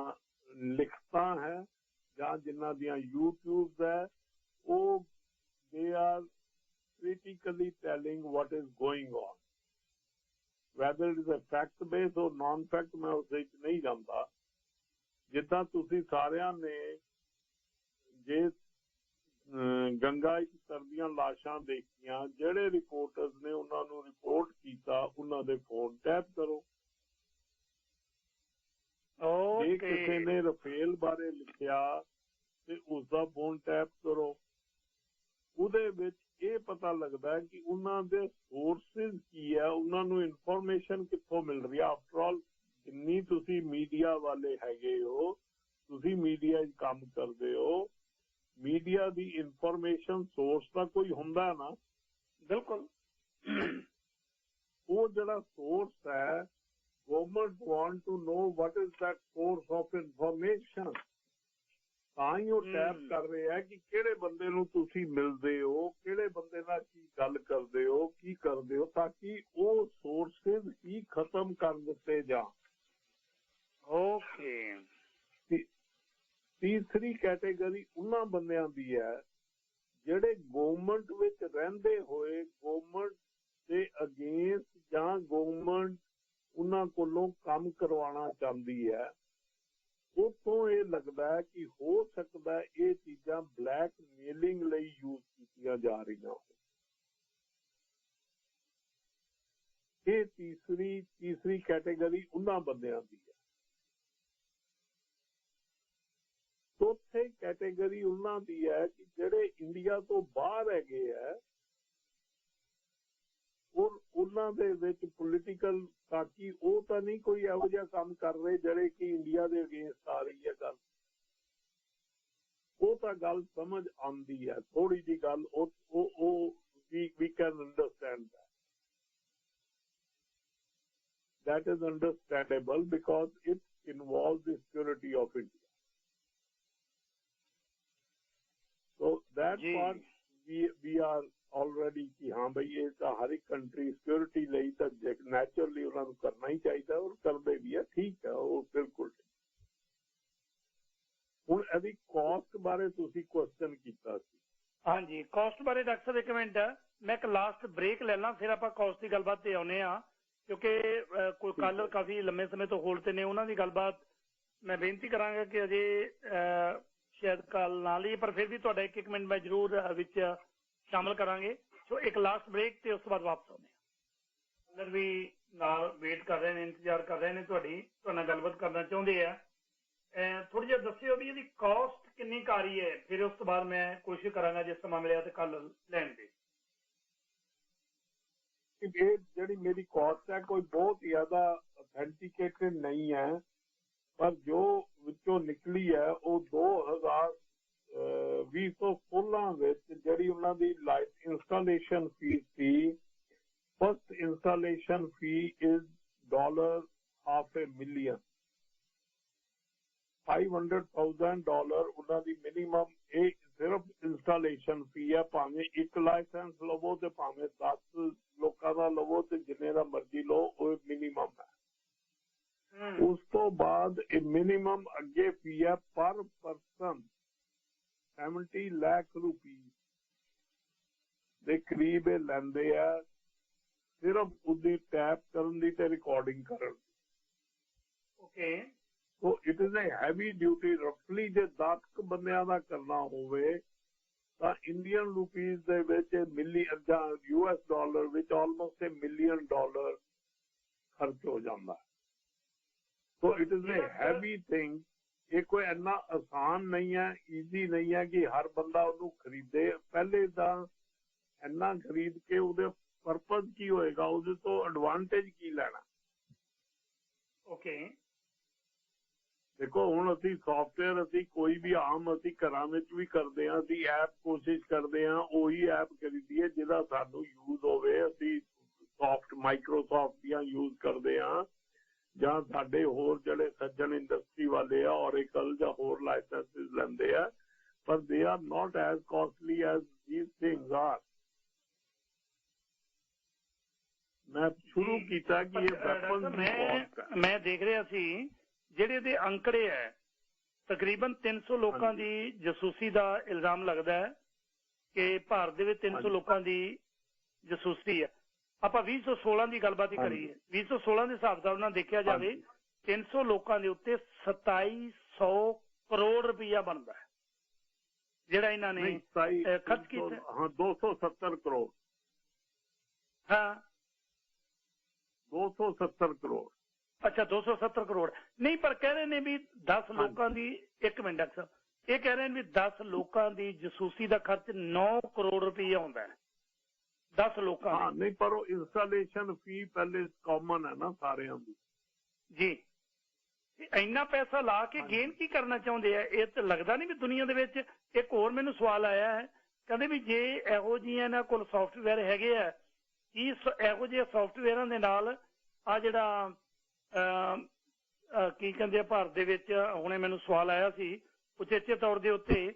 ਲਿਖਤਾਂ ਹੈ ਜਾਂ ਜਿਨ੍ਹਾਂ ਦੀਆਂ ਯੂਟਿਊਬਸ ਹੈ ਉਹ they are critically telling what is going on, whether it is a fact based or non fact ਮੈਂ ਉਸ ਵਿੱਚ ਨਹੀਂ ਜਾਂਦਾ। ਜਿੱਦਾਂ ਤੁਸੀਂ ਸਾਰਿਆਂ ਨੇ ਜੇ ਗੰਗਾ ਇੱਕ ਸਰਦੀਆਂ ਲਾਸ਼ਾਂ ਦੇਖੀਆਂ, ਜਿਹੜੇ ਰਿਪੋਰਟਰਸ ਨੇ ਉਹਨਾਂ ਨੂੰ ਰਿਪੋਰਟ ਕੀਤਾ ਉਹਨਾਂ ਦੇ ਫੋਨ ਟੈਪ ਕਰੋ। ਜੇ ਕਿਸੇ ਨੇ ਰਫੇਲ ਬਾਰੇ ਲਿਖਿਆ ਤੇ ਉਸਦਾ ਫੋਨ ਟੈਪ ਕਰੋ। ਉਹਦੇ ਵਿੱਚ ਇਹ ਪਤਾ ਲੱਗਦਾ ਕਿ ਉਹਨਾਂ ਦੇ ਸੋਰਸਿਸ ਕੀ ਹੈ, ਉਹਨਾਂ ਨੂੰ ਇਨਫੋਰਮੇਸ਼ਨ ਕਿੱਥੋਂ ਮਿਲ ਰਹੀ ਹੈ। ਆਫਟਰ ਆਲ ਜਿੰਨੀ ਤੁਸੀਂ ਮੀਡੀਆ ਵਾਲੇ ਹੈਗੇ ਹੋ, ਤੁਸੀਂ ਮੀਡੀਆ 'ਚ ਕੰਮ ਕਰਦੇ ਹੋ, ਮੀਡੀਆ ਦੀ ਇਨਫੋਰਮੇਸ਼ਨ ਸੋਰਸ ਤਾਂ ਕੋਈ ਹੁੰਦਾ ਨਾ। ਬਿਲਕੁਲ, ਉਹ ਜਿਹੜਾ ਸੋਰਸ ਹੈ government want to know what is that source of information. ਤਾਂ ਹੀ ਉਹ ਟੈਪ ਕਰ ਰਹੇ ਹੈ ਕਿ ਕਿਹੜੇ ਬੰਦੇ ਨੂੰ ਤੁਸੀਂ ਮਿਲਦੇ ਹੋ, ਕਿਹੜੇ ਬੰਦੇ ਨਾਲ ਕੀ ਗੱਲ ਕਰਦੇ ਹੋ, ਕੀ ਕਰਦੇ ਹੋ, ਤਾਂ ਕਿ ਉਹ ਸੋਰਸਿਸ ਹੀ ਖਤਮ ਕਰ ਦਿੱਤੇ ਜਾਣ। ਓਕੇ। ਤੀਸਰੀ ਕੈਟੇਗਰੀ ਉਹਨਾਂ ਬੰਦਿਆਂ ਦੀ ਹੈ ਜਿਹੜੇ ਗਵਰਨਮੈਂਟ ਵਿੱਚ ਰਹਿੰਦੇ ਹੋਏ ਗਵਰਨਮੈਂਟ ਦੇ ਅਗੇਂਸਟ ਜਾਂ ਗਵਰਨਮੈਂਟ ਉਹਨਾਂ ਕੋਲੋਂ ਕੰਮ ਕਰਵਾਉਣਾ ਚਾਹੁੰਦੀ ਹੈ। ਉੱਥੋਂ ਇਹ ਲੱਗਦਾ ਹੈ ਕਿ ਹੋ ਸਕਦਾ ਇਹ ਚੀਜ਼ਾਂ ਬਲੈਕ ਮੇਲਿੰਗ ਲਈ ਯੂਜ਼ ਕੀਤੀਆਂ ਜਾ ਰਹੀਆਂ। ਇਹ ਤੀਸਰੀ ਕੈਟੇਗਰੀ ਉਹਨਾਂ ਬੰਦਿਆਂ ਦੀ ਹੈ। ਚੌਥੀ ਕੈਟੇਗਰੀ ਉਹਨਾਂ ਦੀ ਹੈ ਕਿ ਜਿਹੜੇ ਇੰਡੀਆ ਤੋਂ ਬਾਹਰ ਹੈਗੇ ਹੈ ਔਰ ਉਹਨਾਂ ਦੇ ਵਿੱਚ ਪੋਲੀਟੀਕਲ ਸਾਕੀ ਉਹ ਤਾਂ ਨਹੀਂ ਕੋਈ ਇਹੋ ਜਿਹਾ ਕੰਮ ਕਰ ਰਹੇ ਜਿਹੜੇ ਕਿ ਇੰਡੀਆ ਦੇ ਅਗੇਂਸਟ ਆ ਰਹੀ ਹੈ ਗੱਲ। ਉਹ ਤਾਂ ਗੱਲ ਸਮਝ ਆਉਂਦੀ ਹੈ ਥੋੜੀ ਜਿਹੀ ਗੱਲ ਉਹ we can understand that. That is understandable because it involves the security of India. So that part we are already कि हाँ भाई ये तो हर एक कंट्री सिक्योरिटी ਲਈ ਤਾਂ ਨੈਚੁਰਲੀ ਉਹਨਾਂ ਨੂੰ ਕਰਨਾ ਹੀ ਚਾਹੀਦਾ ਔਰ ਕਰਦੇ ਵੀ ਹੈ। ਠੀਕ ਹੈ ਉਹ ਬਿਲਕੁਲ। ਹੁਣ ਇਹਦੀ ਕਾਸਟ ਬਾਰੇ ਤੁਸੀਂ ਕੁਐਸਚਨ ਕੀਤਾ ਸੀ। ਹਾਂਜੀ, ਕਾਸਟ ਬਾਰੇ ਡਾਕਟਰ ਸਾਹਿਬ ਇੱਕ ਮਿੰਟ, ਮੈਂ ਇੱਕ ਲਾਸਟ ਬ੍ਰੇਕ ਲੈ ਲਾਂ ਫਿਰ ਆਪਾਂ ਕਾਸਟ ਦੀ ਗੱਲਬਾਤ ਤੇ ਆਉਂਦੇ ਹਾਂ, ਕਿਉਂਕਿ ਕੋਈ ਕੱਲ ਕਾਫੀ ਲੰਮੇ ਸਮੇਂ ਤੋਂ ਹੋਲਡ ਤੇ ਨੇ, ਉਹਨਾਂ ਦੀ ਗੱਲਬਾਤ ਮੈਂ ਬੇਨਤੀ ਕਰਾਂਗਾ ਕਿ ਅਜੇ ਸ਼ਾਇਦ ਕੱਲ ਨਾ ਲਈ, ਪਰ ਫਿਰ ਵੀ ਤੁਹਾਡਾ ਇੱਕ ਮਿੰਟ ਮੈਂ ਜ਼ਰੂਰ ਵਿੱਚ ਸ਼ਾਮਲ ਕਰਾਂਗੇ। ਸੋ ਇੱਕ ਲਾਸਟ ਬ੍ਰੇਕ ਤੇ ਉਸ ਤੋਂ ਬਾਅਦ ਵਾਪਸ ਆਉਂਦੇ ਹਾਂ। ਅੰਦਰ ਵੀ ਨਾਲ ਵੇਟ ਕਰ ਰਹੇ ਨੇ, ਇੰਤਜ਼ਾਰ ਕਰ ਰਹੇ ਨੇ, ਤੁਹਾਡੇ ਨਾਲ ਗੱਲਬਾਤ ਕਰਨਾ ਚਾਹੁੰਦੇ ਆ। ਥੋੜੀ ਜਿਹਾ ਦੱਸਿਓ ਵੀ ਇਹਦੀ ਕਾਸਟ ਕਿੰਨੀ ਕੁ ਆ ਰਹੀ ਹੈ, ਫਿਰ ਉਸ ਤੋਂ ਬਾਅਦ ਮੈਂ ਕੋਸ਼ਿਸ਼ ਕਰਾਂਗਾ ਜੇ ਸਮਾਂ ਮਿਲਿਆ ਤੇ ਕੱਲ ਲੈਣ ਦੀ। ਇਹ ਜਿਹੜੀ ਮੇਰੀ ਕਾਸਟ ਹੈ ਕੋਈ ਬਹੁਤ ਜ਼ਿਆਦਾ ਅਥੈਂਟੀਕੇਟਡ ਨਹੀਂ ਹੈ, ਪਰ ਜੋ ਵਿੱਚੋਂ ਨਿਕਲੀ ਹੈ ਉਹ 2016 ਵਿੱਚ ਜਿਹੜੀ ਉਹਨਾਂ ਦੀ ਲਾਈਟ ਇੰਸਟਾਲੇਸ਼ਨ ਫੀਸ ਸੀ, ਫਸਟ ਇੰਸਟਾਲੇਸ਼ਨ ਫੀ ਇਜ਼ $500,000 $500,000 ਉਹਨਾਂ ਦੀ ਮਿਨੀਮਮ ਇਹ ਸਿਰਫ ਇੰਸਟਾਲੇਸ਼ਨ ਫੀ ਹੈ। ਭਾਵੇਂ ਇੱਕ ਲਾਇਸੈਂਸ ਲਵੋ ਤੇ ਭਾਵੇਂ 10 ਲੋਕਾਂ ਦਾ ਲਵੋ ਤੇ ਜਿੰਨੇ ਦਾ ਮਰਜ਼ੀ ਲਓ, ਉਹ ਮਿਨੀਮਮ ਹੈ। ਉਸ ਤੋਂ ਬਾਅਦ ਇਹ ਮਿਨੀਮਮ ਅੱਗੇ ਫੀ ਹੈ ਪਰ ਪਰਸਨ 70 ਲੱਖ ਰੁਪਏ ਦੇ ਕਰੀਬ ਇਹ ਲੈਂਦੇ ਆ ਸਿਰਫ ਉਹਦੀ ਟੈਪ ਕਰਨ ਦੀ ਤੇ ਰਿਕਾਰਡਿੰਗ ਕਰਨ ਦੀ। Okay, so it is a heavy duty. ਰਫਲੀ ਜੇ 10 ਬੰਦਿਆਂ ਦਾ ਕਰਨਾ ਹੋਵੇ ਤਾਂ ਇੰਡੀਅਨ ਰੁਪੀਜ਼ ਦੇ ਵਿੱਚ ਮਿਲੀਅਨ ਜਾਂ US ਡਾਲਰ ਵਿੱਚ ਆਲਮੋਸਟ $1 ਮਿਲੀਅਨ ਖਰਚ ਹੋ ਜਾਂਦਾ। So it is a heavy thing. ਇਹ ਕੋਈ ਇੰਨਾ ਆਸਾਨ ਨਹੀਂ ਹੈ, ਈਜ਼ੀ ਨਹੀਂ ਹੈ ਕਿ ਹਰ ਬੰਦਾ ਉਹਨੂੰ ਖਰੀਦੇ। ਪਹਿਲੇ ਤਾਂ ਇੰਨਾ ਖਰੀਦ ਕੇ ਉਹਦੇ ਪਰਪਸ ਕੀ ਹੋਏਗਾ, ਉਹਦੇ ਤੋਂ ਐਡਵਾਂਟੇਜ ਕੀ ਲੈਣਾ। ਓਕੇ, ਦੇਖੋ ਹੁਣ ਅਸੀਂ ਸੌਫਟਵੇਅਰ ਅਸੀਂ ਕੋਈ ਵੀ ਆਮ ਅਸੀਂ ਘਰਾਂ ਵਿੱਚ ਵੀ ਕਰਦੇ ਹਾਂ, ਅਸੀਂ ਐਪ ਕੋਸ਼ਿਸ਼ ਕਰਦੇ ਹਾਂ ਉਹੀ ਐਪ ਖਰੀਦੀਏ ਜਿਹਦਾ ਸਾਨੂੰ ਯੂਜ਼ ਹੋਵੇ। ਅਸੀਂ ਮਾਈਕਰੋਸਾਫਟ ਦੀਆਂ ਯੂਜ਼ ਕਰਦੇ ਹਾਂ ਜਾਂ ਸਾਡੇ ਹੋਰ ਜਿਹੜੇ ਸੱਜਣ ਇੰਡਸਟਰੀ ਵਾਲੇ ਆ ਔਰੇਕਲ ਜਾਂ ਹੋਰ ਲਾਇਸੈਂਸਿਸ ਲੈਂਦੇ ਆ, ਪਰ they are not as costly as these things are. ਮੈਂ ਸ਼ੁਰੂ ਕੀਤਾ ਕਿ ਇਹ ਵੈਪਨ ਮੈਂ ਦੇਖ ਰਿਹਾ ਸੀ ਜਿਹੜੇ ਇਹਦੇ ਅੰਕੜੇ ਹੈ, ਤਕਰੀਬਨ 300 ਲੋਕਾਂ ਦੀ ਜਸੂਸੀ ਦਾ ਇਲਜ਼ਾਮ ਲੱਗਦਾ ਹੈ ਕਿ ਭਾਰਤ ਦੇ ਵਿੱਚ 300 ਲੋਕਾਂ ਦੀ ਜਸੂਸੀ ਹੈ। ਆਪਾਂ 2016 ਦੀ ਗੱਲਬਾਤ ਹੀ ਕਰੀਏ। 2016 ਦੇ ਹਿਸਾਬ ਨਾਲ ਦੇਖਿਆ ਜਾਵੇ 300 ਲੋਕਾਂ ਦੇ ਉੱਤੇ 2700 ਕਰੋੜ ਰੁਪਈਆ ਬਣਦਾ ਹੈ ਜਿਹੜਾ ਇਹਨਾਂ ਨੇ ਖਰਚ ਕੀਤਾ। ਹਾਂ, 270 ਕਰੋੜ। ਹਾਂ, 270 ਕਰੋੜ। ਅੱਛਾ, 270 ਕਰੋੜ ਨਹੀਂ, ਪਰ ਕਹਿ ਰਹੇ ਨੇ ਵੀ 10 ਲੋਕਾਂ ਦੀ, ਇੱਕ ਮਿੰਟ ਡਾਕਟਰ ਸਾਹਿਬ, ਇਹ ਕਹਿ ਰਹੇ ਨੇ ਵੀ 10 ਲੋਕਾਂ ਦੀ ਜਸੂਸੀ ਦਾ ਖਰਚ 9 ਕਰੋੜ ਰੁਪਈਆ ਆਉਂਦਾ ਹੈ 10 ਲੋਕਾਂ ਹਾਂ, ਨਹੀਂ ਪਰ ਉਹ ਇੰਸਟਾਲੇਸ਼ਨ ਫੀ ਪਹਿਲੇ ਕਾਮਨ ਹੈ ਨਾ ਸਾਰਿਆਂ ਦੀ ਜੀ। ਇੰਨਾ ਪੈਸਾ ਲਾ ਕੇ ਗੇਨ ਕੀ ਕਰਨਾ ਚਾਹੁੰਦੇ ਆ? ਇਹ ਤਾਂ ਲੱਗਦਾ ਨਹੀਂ ਵੀ ਦੁਨੀਆ ਦੇ ਵਿੱਚ। ਇੱਕ ਹੋਰ ਮੈਨੂੰ ਸਵਾਲ ਆਇਆ ਹੈ, ਕਹਿੰਦੇ ਵੀ ਜੇ ਇਹੋ ਜਿਹੀਆਂ ਇਹਨਾਂ ਕੋਲ ਸੌਫਟਵੇਅਰ ਹੈਗੇ ਆ, ਕੀ ਇਹੋ ਜਿਹੇ ਸੌਫਟਵੇਅਰਾਂ ਦੇ ਨਾਲ ਆ ਜਿਹੜਾ ਕੀ ਕਹਿੰਦੇ ਆ ਭਾਰਤ ਦੇ ਵਿੱਚ, ਹੁਣੇ ਮੈਨੂੰ ਸਵਾਲ ਆਇਆ ਸੀ ਉਚੇਚੇ ਤੌਰ ਦੇ ਉੱਤੇ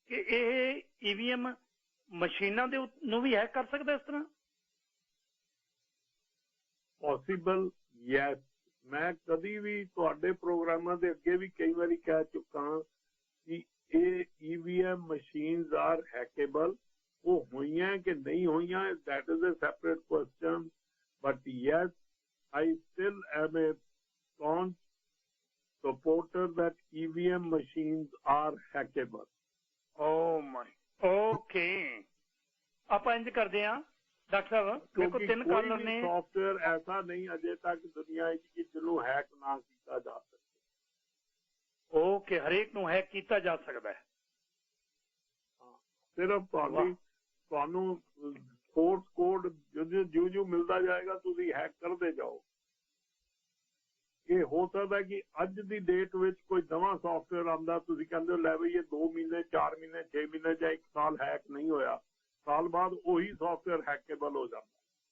ਕਿ ਇਹ EVM ਮਸ਼ੀਨਾਂ ਦੇ ਨੂੰ ਵੀ ਹੈਕ ਕਰ ਸਕਦਾ ਇਸ ਤਰ੍ਹਾਂ? Possible, yes. मैं कभी भी ਤੁਹਾਡੇ ਪ੍ਰੋਗਰਾਮਾਂ ਦੇ ਅੱਗੇ ਵੀ ਕਈ ਵਾਰੀ ਕਹਿ ਚੁੱਕਾ ਕਿ ਇਹ EVM machines are hackable. ਉਹ ਹੋਈਆਂ ਕਿ ਨਹੀਂ ਹੋਈਆਂ, that is a separate question. But yes, I still am a staunch supporter that EVM machines are hackable. Oh my, okay. ਆਪਾਂ ਇੰਜ ਕਰਦੇ ਹਾਂ ਡਾਕਟਰ ਸਾਹਿਬ, ਦੇਖੋ 3 ਕਾਲਰ ਨੇ। ਸੌਫਟਵੇਅਰ ਐਸਾ ਨਹੀਂ ਅਜੇ ਤੱਕ ਦੁਨੀਆ ਵਿੱਚ ਕਿ ਜਿਹਨੂੰ ਹੈਕ ਨਾ ਕੀਤਾ ਜਾ ਸਕੇ। ਓਕੇ, ਹਰੇਕ ਨੂੰ ਹੈਕ ਕੀਤਾ ਜਾ ਸਕਦਾ ਹੈ। ਸਿਰਫ ਤੁਹਾਨੂੰ ਸੋਰਸ ਕੋਡ ਜਿਉਂ ਮਿਲਦਾ ਜਾਏਗਾ ਤੁਸੀਂ ਹੈਕ ਕਰਦੇ ਜਾਓ। ਇਹ ਹੋ ਸਕਦਾ ਕਿ ਅੱਜ ਦੀ ਡੇਟ ਵਿੱਚ ਕੋਈ ਨਵਾਂ ਸੌਫਟਵੇਅਰ ਆਉਂਦਾ, ਤੁਸੀਂ ਕਹਿੰਦੇ ਹੋ ਲੈ ਬਈ ਇਹ 2 ਮਹੀਨੇ 4 ਮਹੀਨੇ 6 ਮਹੀਨੇ ਜਾਂ 1 ਸਾਲ ਹੈਕ ਨਹੀਂ ਹੋਇਆ, ਸਾਲ ਬਾਅਦ ਉਹੀ ਸੌਫਟਵੇਅਰ ਹੈਕੇਬਲ ਹੋ ਜਾਂਦਾ।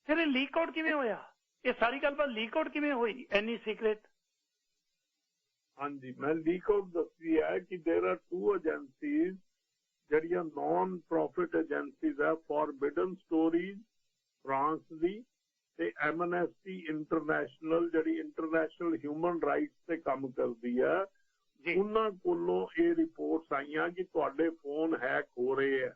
ਫਿਰ ਇਹ ਲੀਕ ਆਊਟ ਕਿਵੇਂ ਹੋਇਆ? ਇਹ ਸਾਰੀ ਗੱਲਬਾਤ ਲੀਕ ਆਊਟ ਕਿਵੇਂ ਹੋਈ ਐਨੀ ਸੀਕ੍ਰੇਟ? ਹਾਂਜੀ, ਮੈਂ ਲੀਕ ਆਊਟ ਦੱਸੀ ਹੈ ਕਿ ਦੇਰ ਆਰ 2 ਏਜੰਸੀਜ਼ ਜਿਹੜੀਆਂ ਨॉन ਪ੍ਰੋਫਿਟ ਏਜੰਸੀਜ਼ ਹੈ, ਫॉरबिडन ਸਟੋਰੀਜ਼ ਫਰਾਂਸ ਦੀ ਤੇ ਐਮਨੈਸਟੀ ਇੰਟਰਨੈਸ਼ਨਲ ਜਿਹੜੀ ਇੰਟਰਨੈਸ਼ਨਲ ਹਿਊਮਨ ਰਾਈਟਸ ਤੇ ਕੰਮ ਕਰਦੀ ਹੈ, ਉਹਨਾਂ ਕੋਲੋਂ ਇਹ ਰਿਪੋਰਟਸ ਆਈਆਂ ਕਿ ਤੁਹਾਡੇ ਫੋਨ ਹੈਕ ਹੋ ਰਹੇ ਹੈ।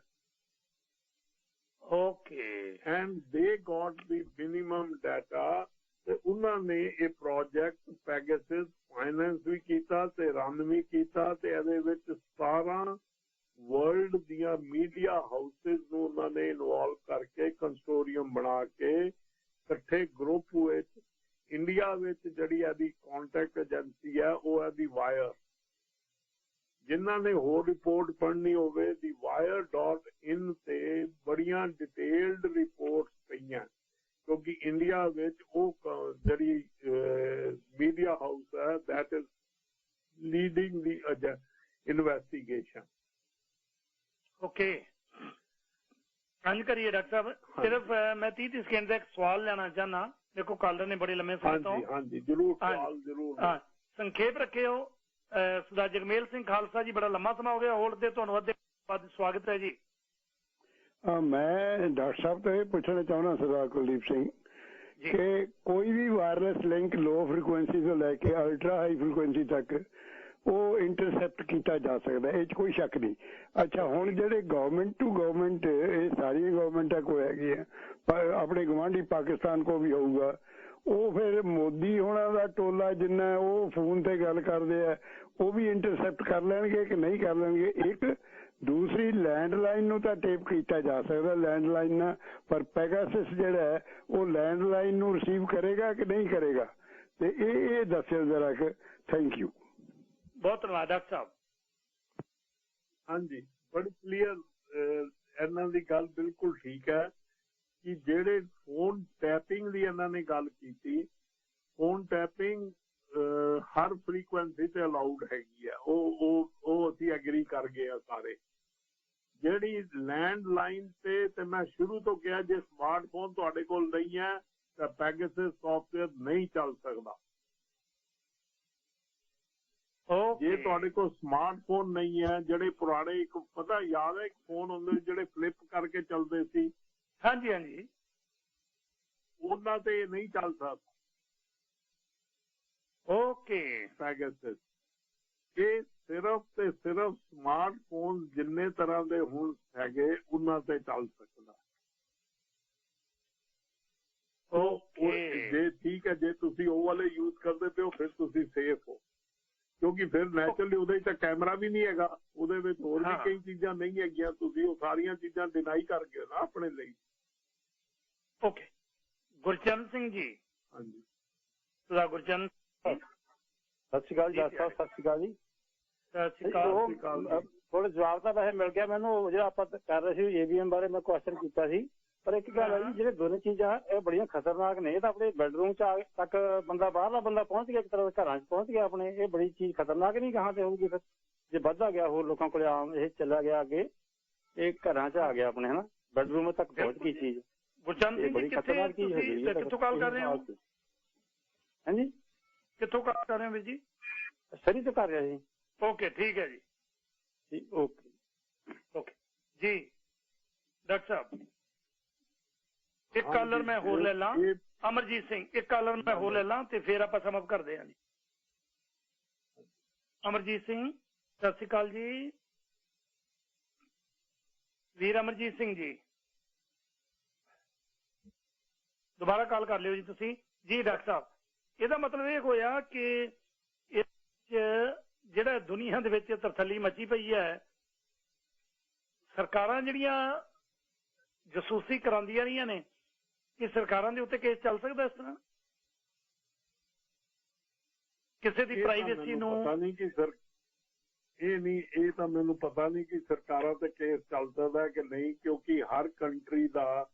Okay. And they got the minimum data ਤੇ ਉਹਨਾਂ ਨੇ ਇਹ ਪ੍ਰੋਜੈਕਟ ਪੈਗਾਸਸ ਫਾਈਨੈਂਸ ਵੀ ਕੀਤਾ ਤੇ ਰਨ ਵੀ ਕੀਤਾ ਤੇ ਇਹਦੇ ਵਿੱਚ 17 ਵਰਲਡ ਦੀਆਂ ਮੀਡੀਆ ਹਾਊਸਿਸ ਨੂੰ ਉਹਨਾਂ ਨੇ ਇਨਵੋਲਵ ਕਰਕੇ ਕੰਸੋਰੀਅਮ ਬਣਾ ਕੇ ਇਕੱਠੇ ਗਰੁੱਪ ਵਿੱਚ ਇੰਡੀਆ ਵਿੱਚ ਜਿਹੜੀ ਇਹਦੀ ਕੰਟੈਕਟ ਏਜੰਸੀ ਹੈ ਉਹ ਹੈ ਦੀ ਵਾਇਰ। ਜਿਨ੍ਹਾਂ ਨੇ ਹੋਰ ਰਿਪੋਰਟ ਪੜ੍ਹਨੀ ਹੋਵੇ ਦੀ wire.in ਤੇ ਬੜੀਆਂ ਡਿਟੇਲਡ ਰਿਪੋਰਟਸ ਪਈਆਂ, ਕਿਉਂਕਿ ਇੰਡੀਆ ਵਿੱਚ ਉਹ ਜਿਹੜੀ ਮੀਡੀਆ ਹਾਊਸ ਹੈ that is leading the investigation. Okay, ਗੱਲ ਕਰੀਏ ਡਾਕਟਰ ਸਾਹਿਬ। ਸਿਰਫ ਮੈਂ 30 ਸਕਿੰਟ ਦਾ ਇੱਕ ਸਵਾਲ ਲੈਣਾ ਚਾਹੁੰਦਾ। ਦੇਖੋ ਕਾਲਰ ਨੇ ਬੜੇ ਲੰਮੇ ਸਮੇਂ ਤੋਂ। ਹਾਂਜੀ ਜ਼ਰੂਰ ਸਵਾਲ ਜ਼ਰੂਰ। ਸੰਖੇਪ ਰੱਖਿਓ। ਸਰਦਾਰ ਜਗਮੇਲ ਸਿੰਘ ਖਾਲਸਾ ਜੀ, ਬੜਾ ਲੰਮਾ ਸਮਾਂ ਹੋ ਗਿਆ ਹੋਲਡ ਤੇ, ਤੁਹਾਨੂੰ ਵੱਧ ਸਵਾਗਤ ਹੈ ਜੀ। ਮੈਂ ਡਾਕਟਰ ਸਾਹਿਬ ਤੋਂ ਇਹ ਪੁੱਛਣਾ ਚਾਹੁੰਦਾ ਸਰਦਾਰ ਕੁਲਦੀਪ ਸਿੰਘ ਕਿ ਕੋਈ ਵੀ ਵਾਇਰਲੈਸ ਲਿੰਕ ਲੋ ਫ੍ਰੀਕੁਐਂਸੀ ਤੋਂ ਲੈ ਕੇ ਅਲਟਰਾ ਹਾਈ ਫ੍ਰੀਕੁਐਂਸੀ ਤੱਕ ਉਹ ਇੰਟਰਸੈਪਟ ਕੀਤਾ ਜਾ ਸਕਦਾ, ਇਹ 'ਚ ਕੋਈ ਸ਼ੱਕ ਨਹੀਂ। ਅੱਛਾ, ਹੁਣ ਜਿਹੜੇ ਗਵਰਨਮੈਂਟ ਟੂ ਗਵਰਨਮੈਂਟ, ਇਹ ਸਾਰੀਆਂ ਗਵਰਨਮੈਂਟਾਂ ਕੋਲ ਹੈਗੀਆਂ, ਪਰ ਆਪਣੇ ਗੁਆਂਢੀ ਪਾਕਿਸਤਾਨ ਕੋਲ ਵੀ ਹੋਊਗਾ, ਉਹ ਫਿਰ ਮੋਦੀ ਹੋਣਾ ਦਾ ਟੋਲਾ ਜਿੰਨਾ ਉਹ ਫੋਨ ਤੇ ਗੱਲ ਕਰਦੇ ਆ ਉਹ ਵੀ ਇੰਟਰਸੈਪਟ ਕਰ ਲੈਣਗੇ ਕਿ ਨਹੀਂ ਕਰ ਲੈਣਗੇ? ਇੱਕ ਦੂਸਰੀ ਲੈਂਡਲਾਈਨ ਨੂੰ ਤਾਂ ਟੇਪ ਕੀਤਾ ਜਾ ਸਕਦਾ, ਲੈਂਡਲਾਈਨ ਨਾਲ, ਪਰ ਪੈਗਾਸਸ ਜਿਹੜਾ ਹੈ ਉਹ ਲੈਂਡਲਾਈਨ ਨੂੰ ਰਿਸੀਵ ਕਰੇਗਾ ਕਿ ਨਹੀਂ ਕਰੇਗਾ? ਤੇ ਇਹ ਦੱਸਿਓ ਜ਼ਰਾ ਕਿ। Thank you. ਬਹੁਤ ਧੰਨਵਾਦ ਡਾਕਟਰ ਸਾਹਿਬ। ਹਾਂਜੀ, ਬੜੀ ਕਲੀਅਰ ਇਹਨਾਂ ਦੀ ਗੱਲ ਬਿਲਕੁਲ ਠੀਕ ਹੈ ਕਿ ਜਿਹੜੇ ਫੋਨ ਟੈਪਿੰਗ ਦੀ ਇਹਨਾਂ ਨੇ ਗੱਲ ਕੀਤੀ, ਫੋਨ ਟੈਪਿੰਗ ਹਰ ਫ੍ਰੀਕੁਐਂਸੀ ਤੇ ਅਲਾਉਡ ਹੈਗੀ ਹੈ, ਉਹ ਅਸੀਂ ਐਗਰੀ ਕਰ ਗਏ ਆ ਸਾਰੇ। ਜਿਹੜੀ ਲੈਂਡਲਾਈਨ ਤੇ ਮੈਂ ਸ਼ੁਰੂ ਤੋਂ ਕਿਹਾ ਜੇ ਸਮਾਰਟਫੋਨ ਤੁਹਾਡੇ ਕੋਲ ਨਹੀਂ ਹੈ ਤਾਂ ਪੈਗਾਸਸ ਸੌਫਟਵੇਅਰ ਨਹੀਂ ਚੱਲ ਸਕਦਾ। ਜੇ ਤੁਹਾਡੇ ਕੋਲ ਸਮਾਰਟਫੋਨ ਨਹੀਂ ਹੈ, ਜਿਹੜੇ ਪੁਰਾਣੇ ਇੱਕ ਪਤਾ ਯਾਦ ਹੈ ਇੱਕ ਫੋਨ ਹੁੰਦੇ ਜਿਹੜੇ ਫਲਿੱਪ ਕਰਕੇ ਚੱਲਦੇ ਸੀ? ਹਾਂਜੀ ਹਾਂਜੀ, ਉਹਨਾਂ ਤੇ ਨਹੀਂ ਚੱਲ ਸਕਦਾ। ਓਕੇ, ਪੈਗਾਸਸ ਇਹ ਸਿਰਫ ਤੇ ਸਿਰਫ ਸਮਾਰਟਫੋਨ ਜਿੰਨੇ ਤਰ੍ਹਾਂ ਦੇ ਹੁਣ ਹੈਗੇ ਉਹਨਾਂ ਤੇ ਚੱਲ ਸਕਦਾ। ਜੇ ਠੀਕ ਹੈ, ਜੇ ਤੁਸੀਂ ਉਹ ਵਾਲੇ ਯੂਜ਼ ਕਰਦੇ ਪਏ ਹੋ ਫਿਰ ਤੁਸੀਂ ਸੇਫ ਹੋ, ਕਿਉਂਕਿ ਫਿਰ ਨੈਚੁਰਲੀ ਉਹਦੇ ਚ ਕੈਮਰਾ ਵੀ ਨਹੀਂ ਹੈਗਾ, ਉਹਦੇ ਵਿੱਚ ਹੋਰ ਵੀ ਕਈ ਚੀਜ਼ਾਂ ਨਹੀਂ ਹੈਗੀਆਂ, ਤੁਸੀਂ ਉਹ ਸਾਰੀਆਂ ਚੀਜ਼ਾਂ ਡਿਨਾਈ ਕਰ ਗਏ ਨਾ ਆਪਣੇ ਲਈ। ਓਕੇ, ਗੁਰਚਰਨ ਸਿੰਘ ਜੀ। ਹਾਂਜੀ, ਸਰਦਾਰ ਗੁਰਚਰਨ। ਸਤਿ ਸ਼੍ਰੀ ਅਕਾਲ ਡਾਕਟਰ ਸਾਹਿਬ। ਸਤਿ ਸ਼੍ਰੀ ਅਕਾਲ ਜੀ। ਸਤਿ ਸ਼੍ਰੀ ਅਕਾਲ। ਥੋੜੇ ਜਵਾਬ ਤਾਂ ਵੈਸੇ ਮਿਲ ਗਿਆ ਮੈਨੂੰ, ਜਿਹੜਾ ਆਪਾਂ ਕਰ ਰਹੇ ਸੀ EVM ਬਾਰੇ ਮੈਂ ਕੁਐਸਚਨ ਕੀਤਾ ਸੀ, ਪਰ ਇੱਕ ਗੱਲ ਹੈ ਜੀ, ਜਿਹੜੇ ਦੋਨੇ ਚੀਜ਼ਾਂ ਇਹ ਬੜੀਆਂ ਖਤਰਨਾਕ ਨੇ। ਇਹ ਤਾਂ ਆਪਣੇ ਬੈਡਰੂਮ ਚ ਤੱਕ ਬੰਦਾ, ਬਾਹਰਲਾ ਬੰਦਾ ਪਹੁੰਚ ਗਿਆ, ਇੱਕ ਤਰ੍ਹਾਂ ਘਰਾਂ ਚ ਪਹੁੰਚ ਗਿਆ ਆਪਣੇ। ਇਹ ਬੜੀ ਚੀਜ਼ ਖਤਰਨਾਕ ਨਹੀਂ ਕਹਾਂ ਤੇ ਹੋਊਗੀ ਫਿਰ ਜੇ ਵੱਧਦਾ ਗਿਆ ਹੋਰ ਲੋਕਾਂ ਕੋਲ ਆਮ ਇਹ ਚੱਲਿਆ ਗਿਆ ਅੱਗੇ, ਇਹ ਘਰਾਂ ਚ ਆ ਗਿਆ ਆਪਣੇ, ਹਨਾ, ਬੈਡਰੂਮ ਤੱਕ ਪਹੁੰਚ ਗਈ ਚੀਜ਼। ਗੁਰਚਰਨ ਸਿੰਘ ਜੀ, ਕਿੱਥੋਂ ਕਾਲ ਕਰ ਰਹੇ ਹੋ? ਹਾਂਜੀ, ਕਿੱਥੋਂ ਕਾਲ ਕਰ ਰਹੇ ਹੋ ਵੀਰ ਜੀ? ਸਰੀ ਤੋਂ ਕਰ ਰਿਹਾ ਜੀ। ਓਕੇ, ਠੀਕ ਹੈ ਜੀ। ਓਕੇ ਓਕੇ ਜੀ। ਡਾਕਟਰ ਸਾਹਿਬ, ਇੱਕ ਕਾਲਰ ਮੈਂ ਹੋਰ ਲੈ ਲਾਂ, ਅਮਰਜੀਤ ਸਿੰਘ, ਇੱਕ ਕਾਲਰ ਮੈਂ ਹੋਰ ਲੈ ਲਾਂ ਤੇ ਫਿਰ ਆਪਾਂ ਸਮਾਪਤ ਕਰਦੇ ਹਾਂ ਜੀ। ਅਮਰਜੀਤ ਸਿੰਘ, ਸਤਿ ਸ਼੍ਰੀ ਅਕਾਲ ਜੀ। ਵੀਰ ਅਮਰਜੀਤ ਸਿੰਘ ਜੀ, ਦੁਬਾਰਾ ਕਾਲ ਕਰ ਲਿਓ ਜੀ ਤੁਸੀਂ। ਜੀ ਡਾਕਟਰ ਸਾਹਿਬ, ਇਹਦਾ ਮਤਲਬ ਇਹ ਹੋਇਆ ਕਿ ਜਿਹੜਾ ਦੁਨੀਆ ਦੇ ਵਿੱਚ ਤਰਥੱਲੀ ਮੱਚੀ ਪਈ ਹੈ, ਸਰਕਾਰਾਂ ਜਿਹੜੀਆਂ ਜਸੂਸੀ ਕਰਾਉਂਦੀਆਂ ਰਹੀਆਂ ਨੇ, ਕਿ ਸਰਕਾਰਾਂ ਦੇ ਉੱਤੇ ਕੇਸ ਚੱਲ ਸਕਦਾ ਇਸ ਤਰ੍ਹਾਂ? ਕਿਸੇ ਦੀ ਪ੍ਰਾਈਵੇਸੀ ਨੂੰ ਪਤਾ ਨਹੀਂ ਕਿ ਸਰ ਇਹ ਤਾਂ ਮੈਨੂੰ ਪਤਾ ਨਹੀਂ ਕਿ ਸਰਕਾਰਾਂ ਤੇ ਕੇਸ ਚੱਲ ਸਕਦਾ ਕਿ ਨਹੀਂ, ਕਿਉਂਕਿ ਹਰ ਕੰਟਰੀ ਦਾ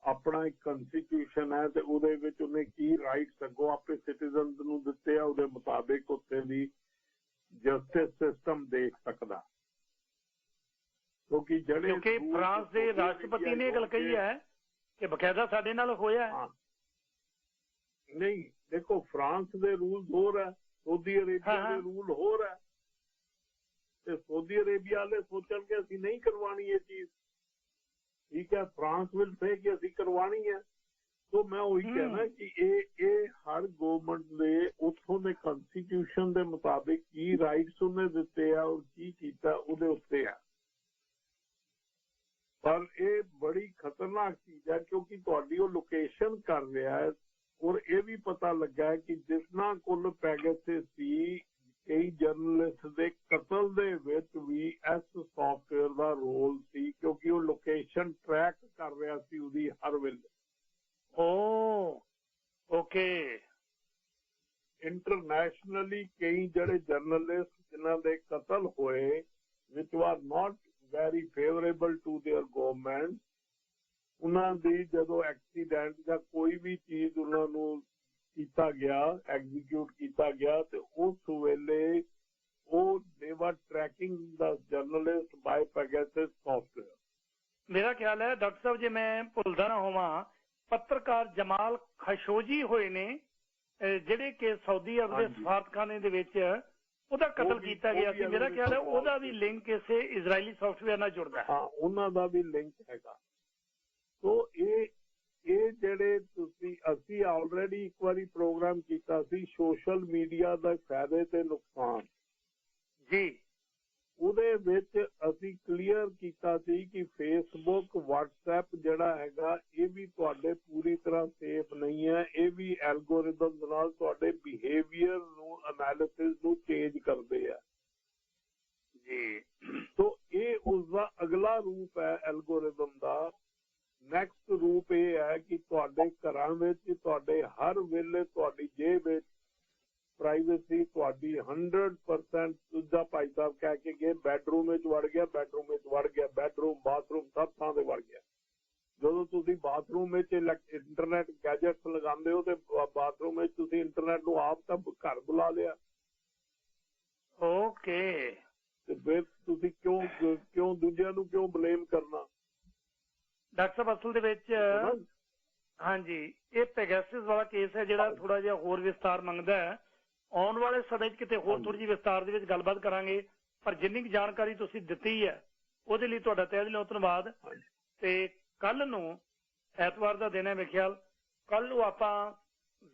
ਆਪਣਾ ਇੱਕ ਕਨਸਟੀਟਿਊਸ਼ਨ ਹੈ ਤੇ ਉਹਦੇ ਵਿੱਚ ਉਹਨੇ ਕੀ ਰਾਈਟਸ ਅੱਗੋਂ ਆਪਣੇ ਸਿਟੀਜ਼ਨਸ ਨੂੰ ਦਿੱਤੇ ਆ, ਉਹਦੇ ਮੁਤਾਬਿਕ ਉੱਥੇ ਦੀ ਜਸਟਿਸ ਸਿਸਟਮ ਦੇਖ ਸਕਦਾ। ਕਿਉਂਕਿ ਫਰਾਂਸ ਦੇ ਰਾਸ਼ਟਰਪਤੀ ਨੇ ਇਹ ਗੱਲ ਕਹੀ ਹੈ ਕਿ ਬਕਾਇਦਾ ਸਾਡੇ ਨਾਲ ਹੋਇਆ ਹੈ। ਨਹੀਂ, ਦੇਖੋ ਫਰਾਂਸ ਦੇ ਰੂਲ ਹੋਰ ਹੈ, ਸਾਊਦੀ ਅਰੇਬੀਆ ਦੇ ਰੂਲ ਹੋਰ ਹੈ, ਤੇ ਸਾਊਦੀ ਅਰੇਬੀਆ ਵਾਲੇ ਸੋਚਣਗੇ ਅਸੀਂ ਨਹੀਂ ਕਰਵਾਉਣੀ ਇਹ ਚੀਜ਼, ਠੀਕ ਹੈ, ਫਰਾਂਸ ਵਿਲ ਸੇ ਕਿ ਅਸੀਂ ਕਰਵਾਉਣੀ ਹੈ। ਸੋ ਮੈਂ ਉਹੀ ਕਹਿਣਾ ਕਿ ਇਹ ਹਰ ਗਵਰਨਮੈਂਟ ਦੇ ਉੱਥੋਂ ਦੇ ਕਨਸਟੀਟਿਊਸ਼ਨ ਦੇ ਮੁਤਾਬਿਕ ਕੀ ਰਾਈਟਸ ਉਹਨੇ ਦਿੱਤੇ ਆ ਔਰ ਕੀ ਕੀਤਾ ਉਹਦੇ ਉੱਤੇ ਆ। ਪਰ ਇਹ ਬੜੀ ਖਤਰਨਾਕ ਚੀਜ਼ ਹੈ, ਕਿਉਂਕਿ ਤੁਹਾਡੀ ਉਹ ਲੋਕੇਸ਼ਨ ਕਰ ਰਿਹਾ ਹੈ। ਔਰ ਇਹ ਵੀ ਪਤਾ ਲੱਗਾ ਕਿ ਜਿਸਨਾਂ ਕੋਲ ਪੈਗਾਸਸ ਸੀ, ਕਈ ਜਰਨਲਿਸਟ ਦੇ ਕਤਲ ਦੇ ਵਿੱਚ ਵੀ ਇਸ ਸੌਫਟਵੇਅਰ ਦਾ ਰੋਲ ਸੀ, ਕਿਉਂਕਿ ਉਹ ਲੋਕੇਸ਼ਨ ਟਰੈਕ ਕਰ ਰਿਹਾ ਸੀ ਉਹਦੀ ਹਰ ਵੇਲੇ। ਓਕੇ। ਇੰਟਰਨੈਸ਼ਨਲੀ ਕਈ ਜਿਹੜੇ ਜਰਨਲਿਸਟ ਜਿਨ੍ਹਾਂ ਦੇ ਕਤਲ ਹੋਏ, which are not very favourable to their government, ਉਹਨਾਂ ਦੀ ਜਦੋਂ ਐਕਸੀਡੈਂਟ ਜਾਂ ਕੋਈ ਵੀ ਚੀਜ਼ ਉਹਨਾਂ ਨੂੰ ਕੀਤਾ ਗਿਆ, ਐਗਜ਼ੀਕਿਊਟ ਕੀਤਾ ਗਿਆ, ਤੇ ਉਸ ਵੇਲੇ ਉਹ ਦੇ ਵਰ ਟਰੈਕਿੰਗ ਦਾ ਜਰਨਲਿਸਟ ਬਾਈ ਪੈਗਾਸਸ ਸੌਫਟਵੇਅਰ। ਮੇਰਾ ਖਿਆਲ ਹੈ ਡਾਕਟਰ ਸਾਹਿਬ, ਜੇ ਮੈਂ ਭੁੱਲਦਾ ਨਾ ਹੋਵਾਂ, ਪੱਤਰਕਾਰ ਜਮਾਲ ਖਸ਼ੋਜੀ ਹੋਏ ਨੇ, ਜਿਹੜੇ ਕਿ ਸਾਊਦੀ ਅਰਬ ਦੇ ਸਫਾਰਤਖਾਨੇ ਦੇ ਵਿੱਚ ਉਹਦਾ ਕਤਲ ਕੀਤਾ ਗਿਆ ਸੀ। ਮੇਰਾ ਖਿਆਲ ਹੈ ਉਹਦਾ ਵੀ ਲਿੰਕ ਇਸੇ ਇਜ਼ਰਾਈਲੀ ਸੌਫਟਵੇਅਰ ਨਾਲ ਜੁੜਦਾ ਹੈ। ਹਾਂ, ਉਹਨਾਂ ਦਾ ਵੀ ਲਿੰਕ ਹੈਗਾ। ਸੋ ਇਹ ਜਿਹੜੇ ਅਸੀਂ ਆਲਰੇਡੀ ਇੱਕ ਵਾਰੀ ਪ੍ਰੋਗਰਾਮ ਕੀਤਾ ਸੀ ਸੋਸ਼ਲ ਮੀਡੀਆ ਦਾ ਫਾਇਦੇ ਤੇ ਨੁਕਸਾਨ ਜੀ। ਉਹਦੇ ਵਿੱਚ ਅਸੀਂ ਕਲੀਅਰ ਕੀਤਾ ਸੀ ਕਿ ਫੇਸਬੁੱਕ, ਵਟਸਐਪ ਜਿਹੜਾ ਹੈਗਾ ਇਹ ਵੀ ਤੁਹਾਡੇ ਪੂਰੀ ਤਰ੍ਹਾਂ ਸੇਫ ਨਹੀਂ ਹੈ। ਇਹ ਵੀ ਐਲਗੋਰਿਦਮ ਨਾਲ ਤੁਹਾਡੇ ਬਿਹੇਵੀਅਰ ਨੂੰ, ਐਨਾਲਿਸਿਸ ਨੂੰ ਚੇਂਜ ਕਰਦੇ ਆ ਜੀ। ਸੋ ਇਹ ਉਸਦਾ ਅਗਲਾ ਰੂਪ ਹੈ ਐਲਗੋਰਿਦਮ ਦਾ। ਨੈਕਸਟ ਰੂਪ ਇਹ ਹੈ ਕਿ ਤੁਹਾਡੇ ਘਰਾਂ ਵਿੱਚ, ਤੁਹਾਡੇ ਹਰ ਵੇਲੇ ਤੁਹਾਡੀ ਜੇਬ ਵਿੱਚ ਪ੍ਰਾਈਵੇਸੀ ਤੁਹਾਡੀ 100%। ਦੂਜਾ ਭਾਈ ਸਾਹਿਬ ਕਹਿ ਕੇ ਗਏ ਬੈਡਰੂਮ ਵਿੱਚ ਵੜ ਗਿਆ, ਬੈਡਰੂਮ, ਬਾਥਰੂਮ, ਸਭ ਥਾਂ ਤੇ ਵੜ ਗਿਆ। ਜਦੋਂ ਤੁਸੀਂ ਬਾਥਰੂਮ ਵਿੱਚ ਇੰਟਰਨੈਟ ਗੈਜਟਸ ਲਗਾਉਂਦੇ ਹੋ ਤੇ ਬਾਥਰੂਮ ਵਿੱਚ ਤੁਸੀਂ ਇੰਟਰਨੈਟ ਨੂੰ ਆਪ ਤਾਂ ਘਰ ਬੁਲਾ ਲਿਆ। ਓਕੇ। ਤੇ ਫਿਰ ਤੁਸੀਂ ਕਿਉਂ ਦੂਜਿਆਂ ਨੂੰ ਕਿਉਂ ਬਲੇਮ ਕਰਨਾ? ਡਾਕਟਰ ਸਾਹਿਬ, ਅਸਲ ਦੇ ਵਿੱਚ ਹਾਂਜੀ, ਇਹ ਪੈਗਾਸਸ ਵਾਲਾ ਕੇਸ ਹੈ ਜਿਹੜਾ ਥੋੜਾ ਜਿਹਾ ਹੋਰ ਵਿਸਤਾਰ ਮੰਗਦਾ ਹੈ। ਆਉਣ ਵਾਲੇ ਸਮੇਂ 'ਚ ਕਿਤੇ ਹੋਰ ਥੋੜੀ ਜਿਹੀ ਵਿਸਤਾਰ ਦੇ ਵਿੱਚ ਗੱਲਬਾਤ ਕਰਾਂਗੇ। ਪਰ ਜਿੰਨੀ ਕੁ ਜਾਣਕਾਰੀ ਤੁਸੀਂ ਦਿੱਤੀ ਹੈ ਉਹਦੇ ਲਈ ਤੁਹਾਡਾ ਤਹਿ ਦਿਲੋਂ ਧੰਨਵਾਦ। ਤੇ ਕੱਲ ਨੂੰ ਐਤਵਾਰ ਦਾ ਦਿਨ ਹੈ ਮੇਰੇ ਖਿਆਲ, ਕੱਲ ਨੂੰ ਆਪਾਂ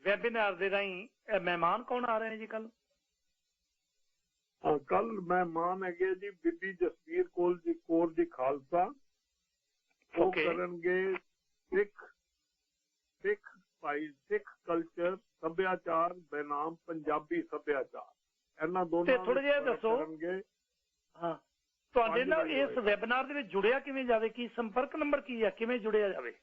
ਵੈਬੀਨਾਰ ਦੇ ਰਾਹੀਂ ਮਹਿਮਾਨ ਕੌਣ ਆ ਰਹੇ ਨੇ ਜੀ? ਕੱਲ ਮਹਿਮਾਨ ਹੈਗੇ ਜੀ ਬੀਬੀ ਜਸਵੀਰ ਕੌਰ ਜੀ ਖਾਲਸਾ। ਉਹ ਕਰਨਗੇ ਸਿੱਖ ਕਲਚਰ, ਸੱਭਿਆਚਾਰ ਬਨਾਮ ਪੰਜਾਬੀ ਸੱਭਿਆਚਾਰ। ਇਹਨਾਂ ਦੋਨਾਂ ਥੋੜਾ ਜਿਹਾ ਦੱਸੋ ਤੁਹਾਡੇ ਨਾਲ ਇਸ ਵੈਬੀਨਾਰ ਦੇ ਵਿੱਚ ਜੁੜਿਆ ਕਿਵੇਂ ਜਾਵੇ? ਕੀ ਸੰਪਰਕ ਨੰਬਰ ਕੀ ਹੈ, ਕਿਵੇਂ ਜੁੜਿਆ ਜਾਵੇ?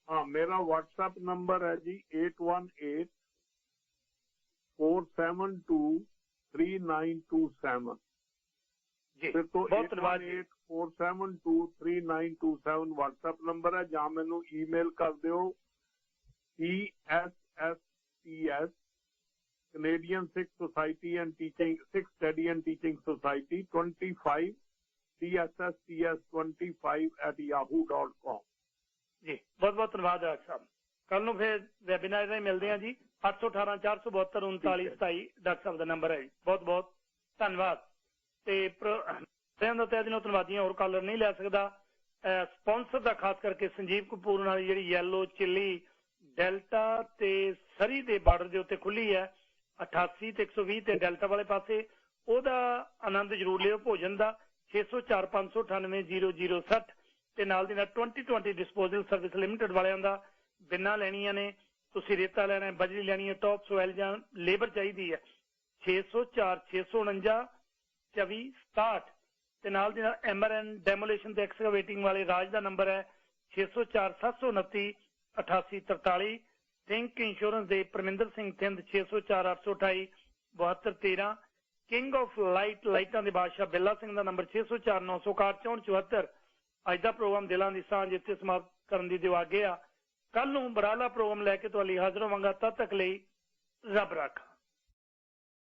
ਹਾਂ, ਮੇਰਾ WhatsApp ਨੰਬਰ ਹੈ ਜੀ 8184723927 ਜੀ। ਫਿਰ ਤੋਂ ਬਹੁਤ ਧੰਨਵਾਦ ਜੀ। 84723927 WhatsApp ਨੰਬਰ ਹੈ। ਜਾਂ ਮੈਨੂੰ ਈਮੇਲ ਕਰ ਦਿਓ CSSTS Canadian Sikh Society and Teaching, Sikh Study and Teaching Society 25 CSSTS25@yahoo.com। ਜੀ ਬਹੁਤ ਬਹੁਤ ਧੰਨਵਾਦ ਡਾਕਟਰ ਸਾਹਿਬ। ਕੱਲ ਨੂੰ ਫਿਰ ਵੈਬੀਨਾਰ ਰਾਹੀਂ ਮਿਲਦੇ ਹਾਂ ਜੀ। 818 472 3927 ਡਾਕਟਰ ਸਾਹਿਬ ਦਾ ਨੰਬਰ ਹੈ ਜੀ। ਬਹੁਤ ਬਹੁਤ ਧੰਨਵਾਦ। ਤੇ ਦਾ ਤਹਿ ਦਿਲੋਂ ਧੰਨਵਾਦੀਆਂ। ਹੋਰ ਕਾਲਰ ਨਹੀਂ ਲੈ ਸਕਦਾ ਸਪਾਂਸਰ ਦਾ ਖਾਸ ਕਰਕੇ ਸੰਜੀਵ ਕਪੂਰ ਨਾਲ ਜਿਹੜੀ ਯੈਲੋ ਚਿੱਲੀ ਡੈਲਟਾ ਤੇ ਸਰੀ ਦੇ ਬਾਰਡਰ ਦੇ ਉੱਤੇ ਖੁੱਲੀ ਹੈ 88 ਤੇ 120 ਤੇ ਡੈਲਟਾ ਵਾਲੇ ਪਾਸੇ, ਉਹਦਾ ਆਨੰਦ ਜ਼ਰੂਰ ਲਿਓ ਭੋਜਨ ਦਾ। 604 598 0060 ਤੇ ਨਾਲ ਦੀ ਨਾਲ 2020 ਡਿਸਪੋਜ਼ਲ ਸਰਵਿਸ ਲਿਮਟਿਡ ਵਾਲਿਆਂ ਦਾ ਬਿਨਾਂ ਲੈਣੀਆਂ ਨੇ। ਤੁਸੀਂ ਰੇਤਾ ਲੈਣਾ, ਬਜਰੀ ਲੈਣੀ ਹੈ, ਟੌਪ ਸੋਇਲ ਜਾਂ ਲੇਬਰ ਚਾਹੀਦੀ ਹੈ 604 649 2467 ਤੇ ਨਾਲ ਦੀ ਨਾਲ MRN ਡੈਮੋਲੇਸ਼ਨ ਤੇ ਐਕਸਕੇਵੇਟਿੰਗ ਵਾਲੇ ਰਾਜ ਦਾ ਨੰਬਰ ਹੈ 604 729 8843। ਥਿੰਕ ਇੰਸ਼ੋਰੈਂਸ ਦੇ ਪਰਮਿੰਦਰ ਸਿੰਘ ਥਿੰਦ 604 828 7213। ਕਿੰਗ ਆਫ ਲਾਈਟਾਂ ਦੇ ਬਾਦਸ਼ਾਹ ਬਿੱਲਾ ਸਿੰਘ ਦਾ ਨੰਬਰ 604 961 6474। ਅੱਜ ਦਾ ਪ੍ਰੋਗਰਾਮ ਦਿਲਾਂ ਦੀ ਸਾਂਝ ਇੱਥੇ ਸਮਾਪਤ ਕਰਨ ਦੀ ਦਿਓ ਆਗਿਆ। ਕੱਲ ਨੂੰ ਬਰਾਲਾ ਪ੍ਰੋਗਰਾਮ ਲੈ ਕੇ ਤੁਹਾਡੇ ਹਾਜ਼ਰ ਹੋਵਾਂਗਾ। ਤਦ ਤੱਕ ਲਈ ਰੱਬ ਰਾਖਾ।